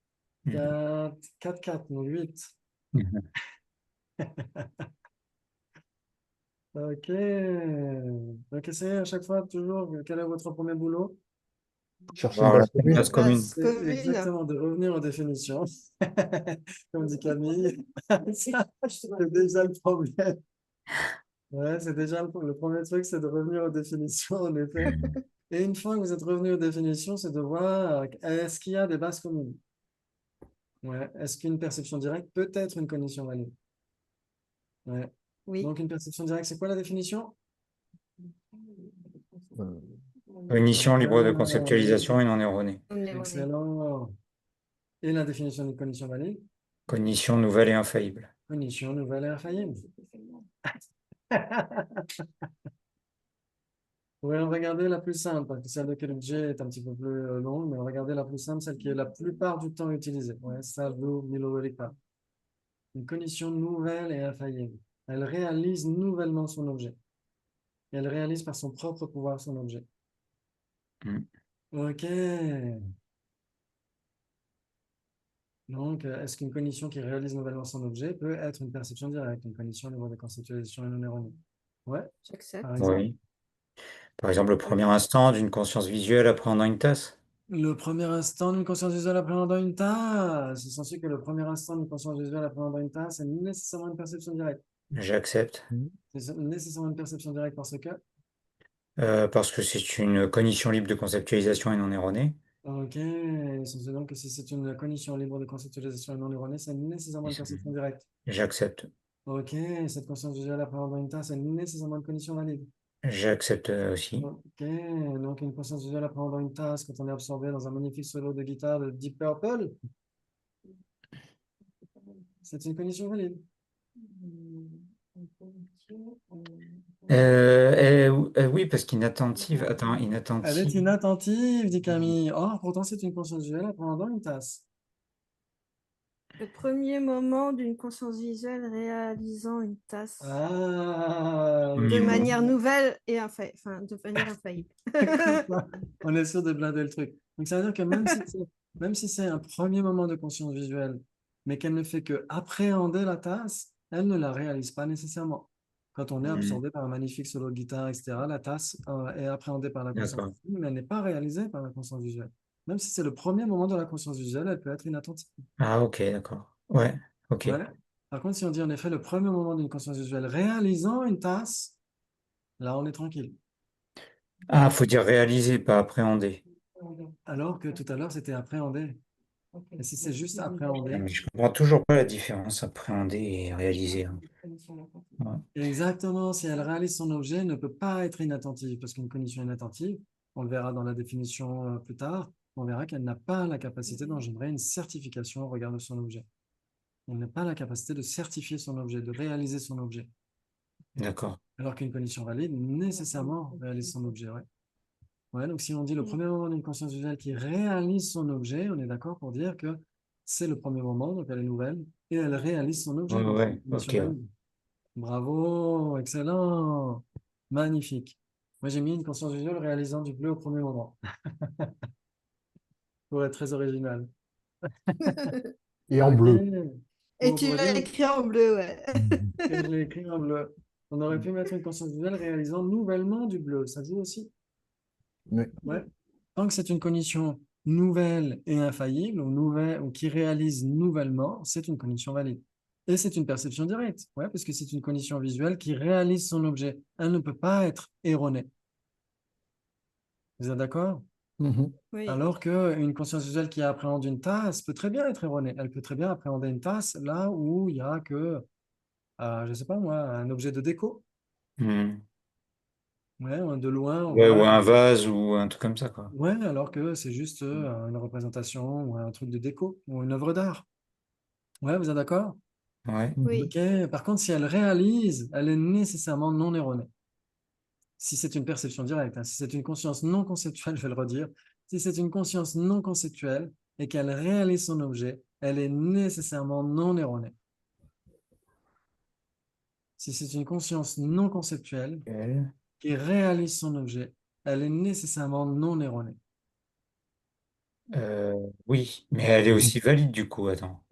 4, 4, 4, donc 8. Ok. Donc, essayez à chaque fois toujours quel est votre premier boulot. Chercher une Voilà, base c'est une commune. base Une commune. base C'est commune. exactement de revenir aux définitions, comme dit Camille. Ça, c'est déjà le problème. Ouais, c'est déjà le premier truc, c'est de revenir aux définitions, en effet. Et une fois que vous êtes revenu aux définitions, c'est de voir est-ce qu'il y a des bases communes. Ouais. Est-ce qu'une perception directe peut être une cognition valide? Ouais. Oui. Donc, une perception directe, c'est quoi la définition? Euh, Cognition libre de Ah, conceptualisation et non erronée. On est rené. excellent. Et la définition d'une cognition valide? Cognition nouvelle et infaillible. Cognition nouvelle et infaillible. Ouais, regardez la plus simple, parce que celle de Kelugje est un petit peu plus longue, mais regardez la plus simple, celle qui est la plupart du temps utilisée. Ouais, Salvo Milovelika. Une cognition nouvelle et infaillible. Elle réalise nouvellement son objet. Et elle réalise par son propre pouvoir son objet. Mm. Ok. Donc, est-ce qu'une cognition qui réalise nouvellement son objet peut être une perception directe, une cognition au niveau de conceptualisation et non erronée? Ouais, par J'accepte. exemple. Oui. Par exemple, le premier instant d'une conscience visuelle appréhendant une tasse. Le premier instant d'une conscience visuelle appréhendant une tasse. C'est censé que le premier instant d'une conscience visuelle appréhendant une tasse est nécessairement une perception directe. J'accepte. C'est nécessairement une perception directe parce que, Parce que c'est une cognition libre de conceptualisation et non erronée. ok, c'est censé donc que si c'est une cognition libre de conceptualisation et non erronée, c'est nécessairement une perception directe. J'accepte. Ok, cette conscience visuelle appréhendant une tasse est nécessairement une cognition valide. J'accepte aussi. Ok, donc une conscience visuelle appréhendant une tasse quand on est absorbé dans un magnifique solo de guitare de Deep Purple, c'est une cognition valide. Oui, parce qu'inattentive. Attends, Elle est inattentive. inattentive, dit Camille. Oh, pourtant c'est une conscience visuelle appréhendant une tasse. Le premier moment d'une conscience visuelle réalisant une tasse Ah, de Premier moment. manière nouvelle et enfin, de manière infaillible. comme ça, on est sûr de blinder le truc. Donc ça veut dire que même si c'est un premier moment de conscience visuelle, mais qu'elle ne fait que appréhender la tasse, elle ne la réalise pas nécessairement. Quand on est Mm. absorbé par un magnifique solo de guitare, etc., la tasse est appréhendée par la conscience D'accord. visuelle, mais elle n'est pas réalisée par la conscience visuelle. Même si c'est le premier moment de la conscience visuelle, elle peut être inattentive. Ah, ok, d'accord. Ouais, ok. Ouais. Par contre, si on dit en effet le premier moment d'une conscience visuelle réalisant une tasse, là on est tranquille. Ah, faut dire réaliser, pas appréhender. Alors que tout à l'heure c'était appréhendé. Et si c'est juste appréhender, Mais je comprends toujours pas la différence appréhender et réaliser, hein. Ouais. exactement, si elle réalise son objet, elle ne peut pas être inattentive, parce qu'une cognition inattentive, on le verra dans la définition plus tard, on verra qu'elle n'a pas la capacité d'engendrer une certification au regard de son objet. Elle n'a pas la capacité de certifier son objet, de réaliser son objet. D'accord. Alors qu'une cognition valide, nécessairement, réalise son objet. Ouais. Ouais, donc si on dit le premier moment d'une conscience visuelle qui réalise son objet, on est d'accord pour dire que c'est le premier moment, donc elle est nouvelle, et elle réalise son objet. Ouais, Donc, ouais, cognition ok. Ouais. valide. Bravo, excellent, magnifique. Moi, j'ai mis une conscience visuelle réalisant du bleu au premier moment, pour être très original. Et en Ok, bleu. Et on tu pourrait l'as dire, écrit en bleu, ouais. et je l'ai écrit en bleu. On aurait pu mettre une conscience visuelle réalisant nouvellement du bleu, ça joue aussi. Mais Ouais. Tant que c'est une cognition nouvelle et infaillible, ou nouvelle, ou qui réalise nouvellement, c'est une cognition valide. Et c'est une perception directe, ouais, parce que c'est une cognition visuelle qui réalise son objet. Elle ne peut pas être erronée. Vous êtes d'accord? Mhm. Oui, Alors qu'une conscience visuelle qui appréhende une tasse peut très bien être erronée. Elle peut très bien appréhender une tasse là où il y a que, je ne sais pas moi, un objet de déco. Hmm. Ouais, de loin, on Ouais, ou voit. un vase ou un truc comme ça, quoi. Ouais, alors que c'est juste une représentation ou un truc de déco ou une œuvre d'art. Ouais, vous êtes d'accord? Ouais. Mhm. oui, Ok, par contre, si elle réalise, elle est nécessairement non erronée. Si c'est une perception directe, hein. Si c'est une conscience non conceptuelle, je vais le redire, si c'est une conscience non conceptuelle et qu'elle réalise son objet, elle est nécessairement non erronée. Si c'est une conscience non conceptuelle Elle, qui réalise son objet, elle est nécessairement non erronée. euh, oui, mais elle est aussi valide du coup, attends.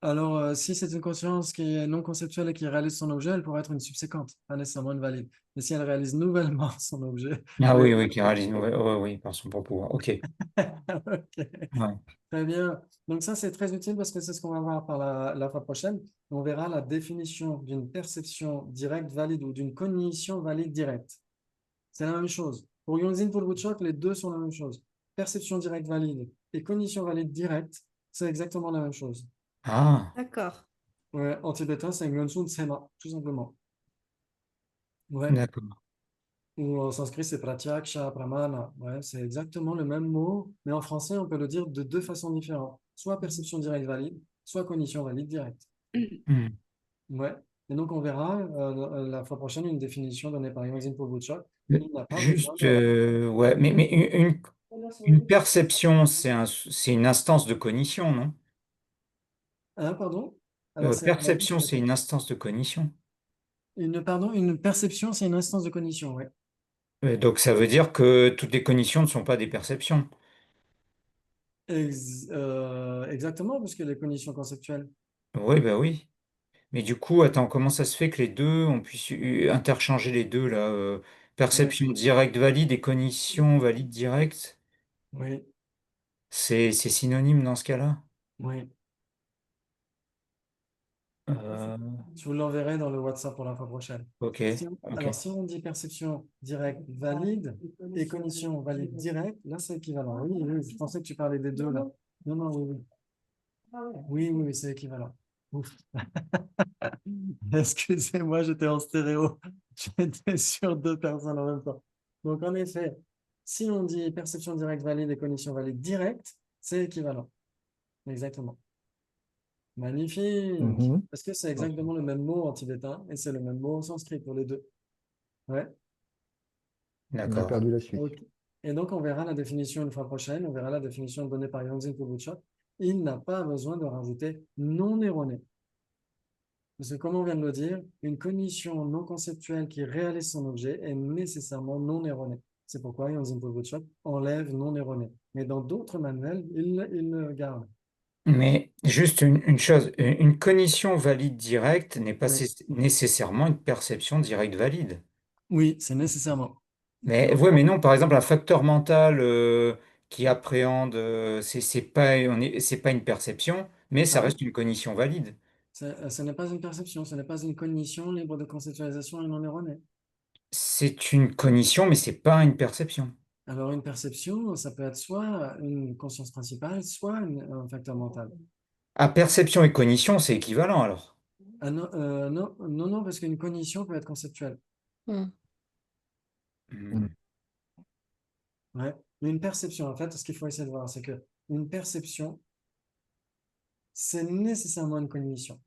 Alors, si c'est une conscience qui est non conceptuelle et qui réalise son objet, elle pourrait être une subséquente, pas nécessairement une valide. Mais si elle réalise nouvellement son objet, Ah elle est... oui, oui, qui réalise une nouvelle. Ouais, oui, par son propre pouvoir. Ok. Ok. Ouais. Très bien. Donc ça, c'est très utile parce que c'est ce qu'on va voir par la fois prochaine. On verra la définition d'une perception directe valide ou d'une cognition valide directe. C'est la même chose. Pour Yonzin, pour Wutchok, les deux sont la même chose. Perception directe valide et cognition valide directe, c'est exactement la même chose. Ah, d'accord. Ouais, en tibétain, c'est Ngönsun Tsema, tout simplement. Ouais. d'accord. Ou en sanskrit, c'est pratyaksha, pramana. Ouais, c'est exactement le même mot, mais en français, on peut le dire de deux façons différentes. Soit perception directe valide, soit cognition valide directe. Hmm. Ouais. Et donc, on verra la fois prochaine une définition donnée par Yonzin Polbuchak. Il n'a pas besoin Juste, de... ouais, mais une perception, c'est une instance de cognition, non? Hein, pardon? Alors, c'est Perception, c'est une instance de cognition. une perception, c'est une instance de cognition, ouais. Donc ça veut dire que toutes les cognitions ne sont pas des perceptions. Exactement, parce que les cognitions conceptuelles. Oui, bah oui. Mais du coup, attends, comment ça se fait que les deux, on puisse interchanger les deux là, Ouais, perception directe valide et cognition valide directe, oui, c'est synonyme dans ce cas-là? oui. Euh, Je vous l'enverrai dans le WhatsApp pour la fois prochaine. ok, ok. Alors, si on dit perception directe valide et cognition valide directe, là, c'est équivalent. Oui, oui, je pensais que tu parlais des deux, là. Non, non, oui, oui. Oui, oui, oui, c'est équivalent. Ouf. Excusez-moi, j'étais en stéréo. J'étais sur deux personnes en même temps. Donc, en effet, si on dit perception directe valide et cognition valide directe, c'est équivalent. Exactement. Magnifique. Mhm. Parce que c'est exactement le même mot en tibétain et c'est le même mot en sanskrit pour les deux. Ouais. On a D'accord. perdu la suite. Ok. Et donc, on verra la définition une fois prochaine. On verra la définition donnée par Yonzin Polbuchak. Il n'a pas besoin de rajouter non erroné. Parce que, comme on vient de le dire, une cognition non conceptuelle qui réalise son objet est nécessairement non erronée. C'est pourquoi Yonzin Polbuchak enlève non erroné. Mais dans d'autres manuels, il le garde. Mais juste une chose, une cognition valide directe n'est pas Oui, nécessairement une perception directe valide. oui, c'est nécessairement. Mais Donc, ouais, mais non, par exemple, un facteur mental qui appréhende, c'est pas une perception, mais ça ah reste oui, une cognition valide. ce n'est pas une perception, ce n'est pas une cognition libre de conceptualisation et non erronée. C'est une cognition, mais c'est pas une perception. Alors, une perception, ça peut être soit une conscience principale, soit un facteur mental. Ah, perception et cognition, c'est équivalent alors. Ah non, non, non, non, parce qu'une cognition peut être conceptuelle. Hmm. Mhm. Hmm. Ouais. Mais une perception, en fait, ce qu'il faut essayer de voir, c'est que une perception, c'est nécessairement une cognition,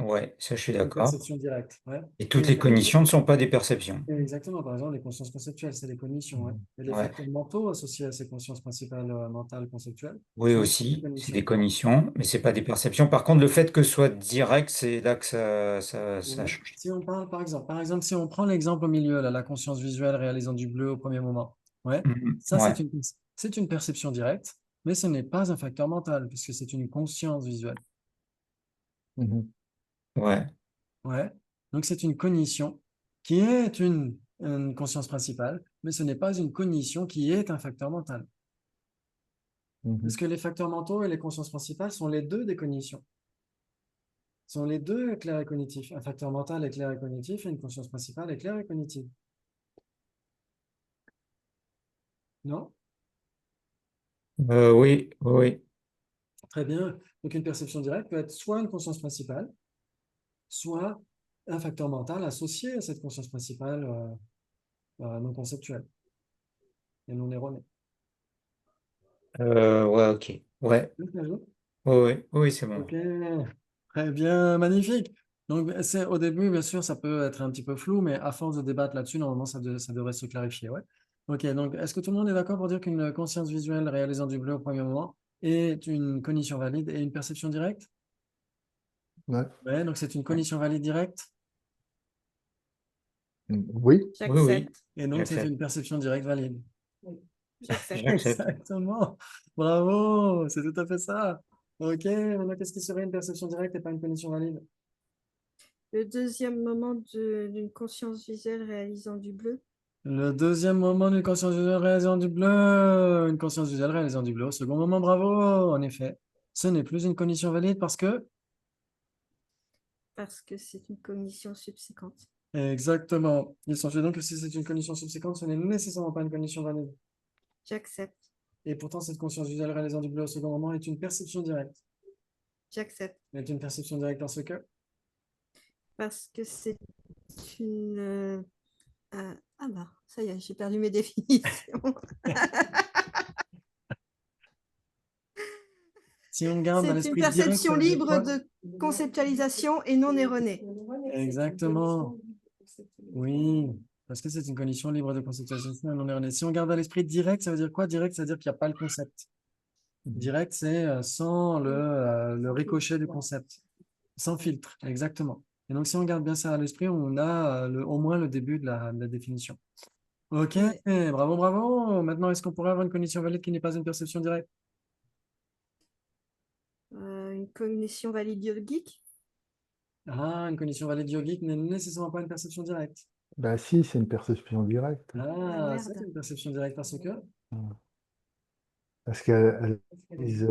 Ouais, ça je suis une d'accord. perception directe. Ouais. Et Et toutes une les cognition, cognitions ne sont pas des perceptions. exactement, par exemple, les consciences conceptuelles, c'est des cognitions. Ouais. Et les Ouais. facteurs mentaux associés à ces consciences principales mentales conceptuelles Oui sont des aussi, c'est des cognitions. cognitions, mais c'est pas Ouais. des perceptions. Par contre, le fait que ce soit direct, c'est là que ça Ouais. change. Si on parle, par exemple, si on prend l'exemple au milieu, là, la conscience visuelle réalisant du bleu au premier moment, ouais, Mhm. ça, Ouais, c'est une perception directe, mais ce n'est pas un facteur mental, puisque c'est une conscience visuelle. Mhm. ouais, Ouais. Donc, c'est une cognition qui est une conscience principale, mais ce n'est pas une cognition qui est un facteur mental. Parce Mhm. que les facteurs mentaux et les consciences principales sont les deux des cognitions, sont les deux clairs et cognitifs. Un facteur mental est clair et cognitif et une conscience principale est claire et cognitive. Non? Oui, oui. Très bien. Donc, une perception directe peut être soit une conscience principale, soit un facteur mental associé à cette conscience principale non conceptuelle et non erronée. Ouais, ok. Ouais, oui, oui, c'est bon. Ok, très bien, magnifique. Donc, c'est au début, bien sûr, ça peut être un petit peu flou, mais à force de débattre là-dessus, normalement, ça devrait se clarifier. Ouais. Ok, donc, est-ce que tout le monde est d'accord pour dire qu'une conscience visuelle réalisant du bleu au premier moment est une cognition valide et une perception directe? Ouais. Ouais, donc c'est une cognition valide directe Oui, Oui, oui, J'accepte. et donc c'est j'accepte. une perception directe valide. J'accepte. J'accepte. Exactement. Bravo, c'est tout à fait ça. Ok, maintenant, qu'est-ce qui serait une perception directe et pas une cognition valide? Le deuxième moment d'une conscience visuelle réalisant du bleu. Le deuxième moment d'une conscience visuelle réalisant du bleu. Une conscience visuelle réalisant du bleu. Au second moment, bravo. En effet, ce n'est plus une cognition valide parce que... Parce que c'est une cognition subséquente. Exactement. Il s'ensuit donc que si c'est une cognition subséquente, ce n'est nécessairement pas une cognition valide. J'accepte. Et pourtant, cette conscience visuelle réalisant du bleu au second moment est une perception directe. J'accepte. Est une perception directe parce que... Parce que c'est une... ah bah, ça y est, j'ai perdu mes définitions. Si on garde dans C'est une l'esprit direct, ça perception veut dire libre quoi? de conceptualisation et non erronée. Exactement. Oui, parce que c'est une condition libre de conceptualisation et non erronée. Si on garde à l'esprit direct, ça veut dire quoi? Direct, ça veut dire qu'il n'y a pas le concept. Direct, c'est sans le ricochet du concept, sans filtre, exactement. Et donc, si on garde bien ça à l'esprit, on a au moins le début de la définition. Ok, Ouais. bravo, bravo. Maintenant, est-ce qu'on pourrait avoir une condition valide qui n'est pas une perception directe? Une cognition valide yogique. Ah, une condition valide yogique n'est nécessairement pas une perception directe. bah si, c'est une perception directe. Ah, ça, Merde. c'est une perception directe parce que... Parce qu'elle vise,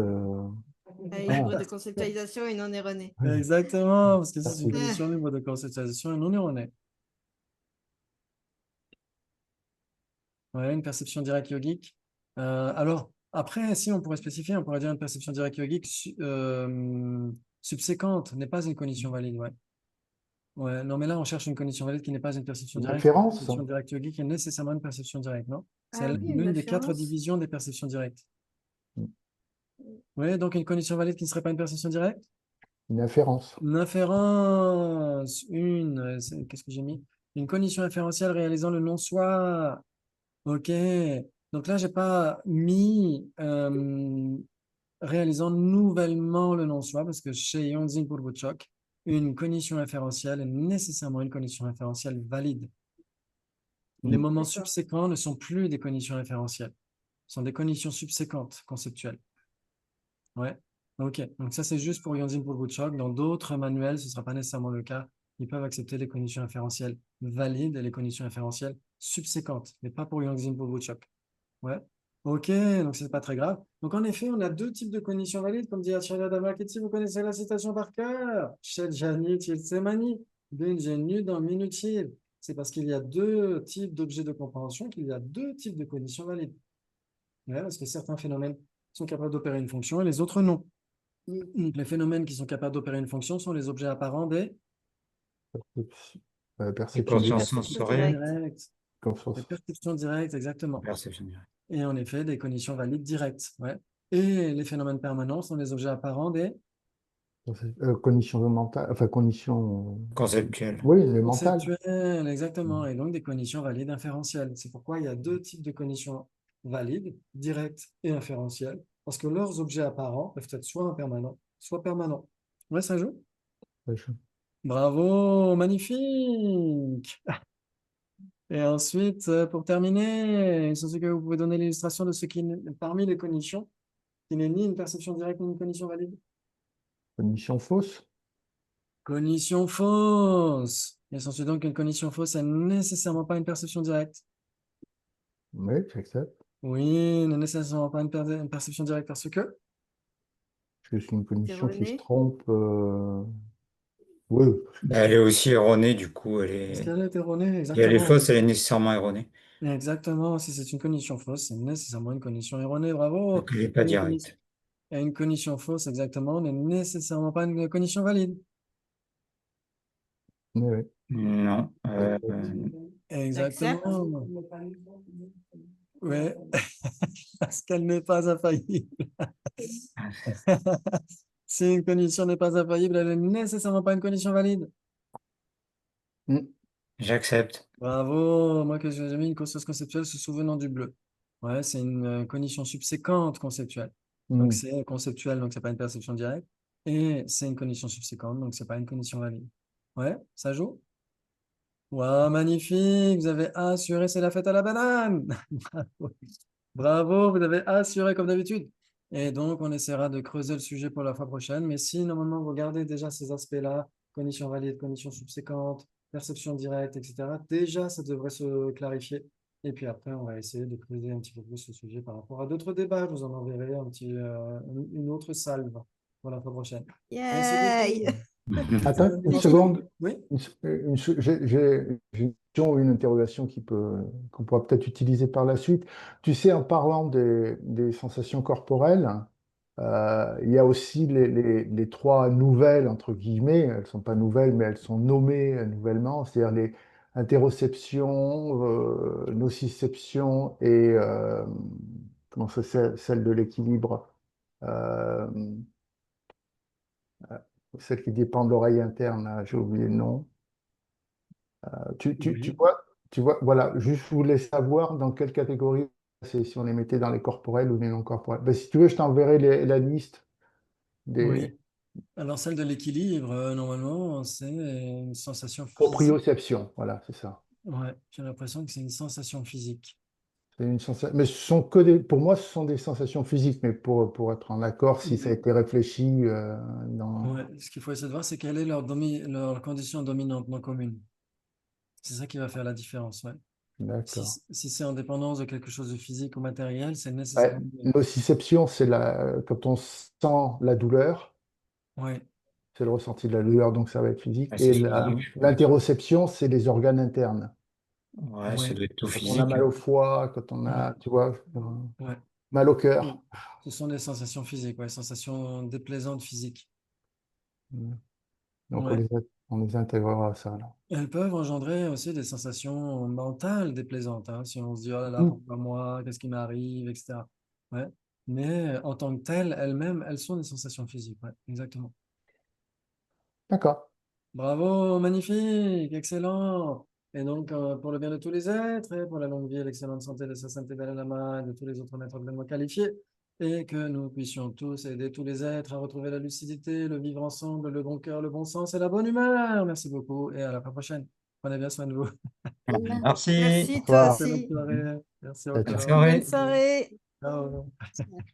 Elle est non, libre de conceptualisation et non erronée. Exactement, parce que c'est une merci. condition libre de conceptualisation et non erronée. Ouais, une perception directe yogique. Alors, après, si on pourrait spécifier, on pourrait dire une perception directe yogique subséquente n'est pas une condition valide. Ouais. Ouais, non, mais là, on cherche une condition valide qui n'est pas une perception Une directe. Une inférence. perception directe yogique est nécessairement une perception directe, non? C'est Ah oui, une l'une des 4 afférence. divisions des perceptions directes. Oui, donc une condition valide qui ne serait pas une perception directe? Une inférence. Une inférence, qu'est-ce que j'ai mis? Une condition inférentielle réalisant le non-soi. Ok. Donc là, j'ai pas mis réalisant nouvellement le non-soi parce que chez Yonzin Purwochok, une cognition inférentielle est nécessairement une cognition inférentielle valide. Les moments D'accord. subséquents ne sont plus des cognitions inférentielles, ce sont des cognitions subséquentes conceptuelles. Ouais. Ok. Donc ça, c'est juste pour Yonzin Purwochok. Dans d'autres manuels, ce ne sera pas nécessairement le cas. Ils peuvent accepter les conditions inférentielles valides et les conditions inférentielles subséquentes, mais pas pour Yonzin Purwochok. Ouais. Ok, donc c'est pas très grave. Donc en effet, on a deux types de conditions valides, comme dit Acharya Damaketi, vous connaissez la citation par cœur. Shel Jani Tsemani, Benjenu dans Minutil. C'est parce qu'il y a deux types d'objets de compréhension qu'il y a deux types de conditions valides. Ouais, parce que certains phénomènes sont capables d'opérer une fonction et les autres non. Donc, les phénomènes qui sont capables d'opérer une fonction sont les objets apparents des Les Perception consciences directe. Perception perceptions sensorielles. directe. directes. Les Conscience. perceptions directes, exactement. Perception directe. Et en effet, des conditions valides directes. Ouais. Et les phénomènes permanents sont les objets apparents des Cognition mentale, enfin cognition. Conceptuelles. Oui, les mentales. conceptuels, exactement, et donc des conditions valides inférentielles. C'est pourquoi il y a deux types de conditions valides, directes et inférentielles, parce que leurs objets apparents peuvent être soit impermanents, soit permanents. Ouais, ça joue? Bravo, magnifique! Et ensuite, pour terminer, c'est ce que vous pouvez donner l'illustration de ce qui, parmi les conditions, qui n'est ni une perception directe ni une condition valide. Cognition fausse. Cognition fausse. Il s'ensuit donc qu'une cognition fausse n'est nécessairement pas une perception directe. Oui, j'accepte. Oui, n'est nécessairement pas une perception directe parce que... Parce que c'est une cognition qui se Erronée. trompe. Oui, Bah, elle est aussi erronée, du coup, Parce qu'elle est erronée, si elle est exactement. fausse, elle est nécessairement erronée. Exactement, si c'est une cognition fausse, c'est nécessairement une cognition erronée, bravo. Que j'ai pas Et une cognition, direct. et une cognition fausse, exactement, n'est nécessairement pas une cognition valide. Oui, oui. Non. J'accepte. Exactement. Ouais, parce qu'elle n'est pas infaillible. Si une condition n'est pas infaillible, elle n'est nécessairement pas une condition valide. Mm. J'accepte. Bravo, moi que j'ai mis une conscience conceptuelle se souvenant du bleu. Ouais, c'est une condition subséquente conceptuelle. Donc Mm. c'est conceptuel, donc c'est pas une perception directe. Et c'est une condition subséquente, donc c'est pas une condition valide. Ouais, ça joue? Wow, magnifique, vous avez assuré, c'est la fête à la banane. Bravo. Bravo, vous avez assuré comme d'habitude. Et donc, on essaiera de creuser le sujet pour la fois prochaine. Mais si normalement vous gardez déjà ces aspects-là, conditions valides, conditions subséquentes, perception directe, etc., déjà ça devrait se clarifier. Et puis après, on va essayer de creuser un petit peu plus ce sujet par rapport à d'autres débats. Je vous en enverrai une autre salve pour la fois prochaine. Merci Yay! beaucoup. Attends Bon une dimanche à vous. seconde. Oui, J'ai une question ou une interrogation qu'on pourra peut-être utiliser par la suite. Tu sais, en parlant des sensations corporelles, il y a aussi les trois nouvelles, entre guillemets, elles ne sont pas nouvelles, mais elles sont nommées nouvellement, c'est-à-dire les interoception, nociception et comment ça, celle de l'équilibre, euh, celle qui dépend de l'oreille interne, là, j'ai oublié le nom. Tu oui, vois, voilà, juste je voulais savoir dans quelle catégorie c'est, si on les mettait dans les corporels ou les non corporels. Ben, si tu veux, je t'enverrai la liste des oui. Alors, celle de l'équilibre, normalement, c'est une sensation physique. proprioceptions. Voilà, c'est ça. Ouais, j'ai l'impression que c'est une sensation physique. C'est une mais ce sont que des, pour moi, ce sont des sensations physiques, mais pour être en accord, si ça a été réfléchi dans. Ouais, ce qu'il faut essayer de voir, c'est quelle est leur condition dominante non commune. C'est ça qui va faire la différence, ouais. Si, D'accord. si c'est en dépendance de quelque chose de physique ou matériel, c'est Ouais, nécessairement. nociception, c'est quand on sent la douleur, Ouais, c'est le ressenti de la douleur, donc ça va être physique. Ah, c'est Et physique, je pense. l'interoception, c'est les organes internes. Ouais, ça ouais, doit être tout Quand on a physique. mal au foie, quand on ouais, a, tu vois, ouais. mal au cœur. Ce sont des sensations physiques, ouais, sensations déplaisantes physiques. Mm. Donc Ouais. on les intégrera à ça, là. Elles peuvent engendrer aussi des sensations mentales déplaisantes, hein, si on se dit, oh là là, Mm. pourquoi moi, qu'est-ce qui m'arrive, etc. Ouais. Mais en tant que telles, elles-mêmes, elles sont des sensations physiques, ouais, exactement. D'accord. Bravo, magnifique, excellent. Et donc, pour le bien de tous les êtres, et pour la longue vie et l'excellente santé de sa sainteté Dalai Lama et de tous les autres maîtres pleinement qualifiés, et que nous puissions tous aider tous les êtres à retrouver la lucidité, le vivre ensemble, le bon cœur, le bon sens et la bonne humeur. Merci beaucoup et à la fois prochaine. Prenez bien soin de vous. Demain. Merci. Merci, toi Au revoir. Excellente aussi. soirée. Merci Ciao, Bonne ciao. encore. Bonne soirée. soirée. Ciao.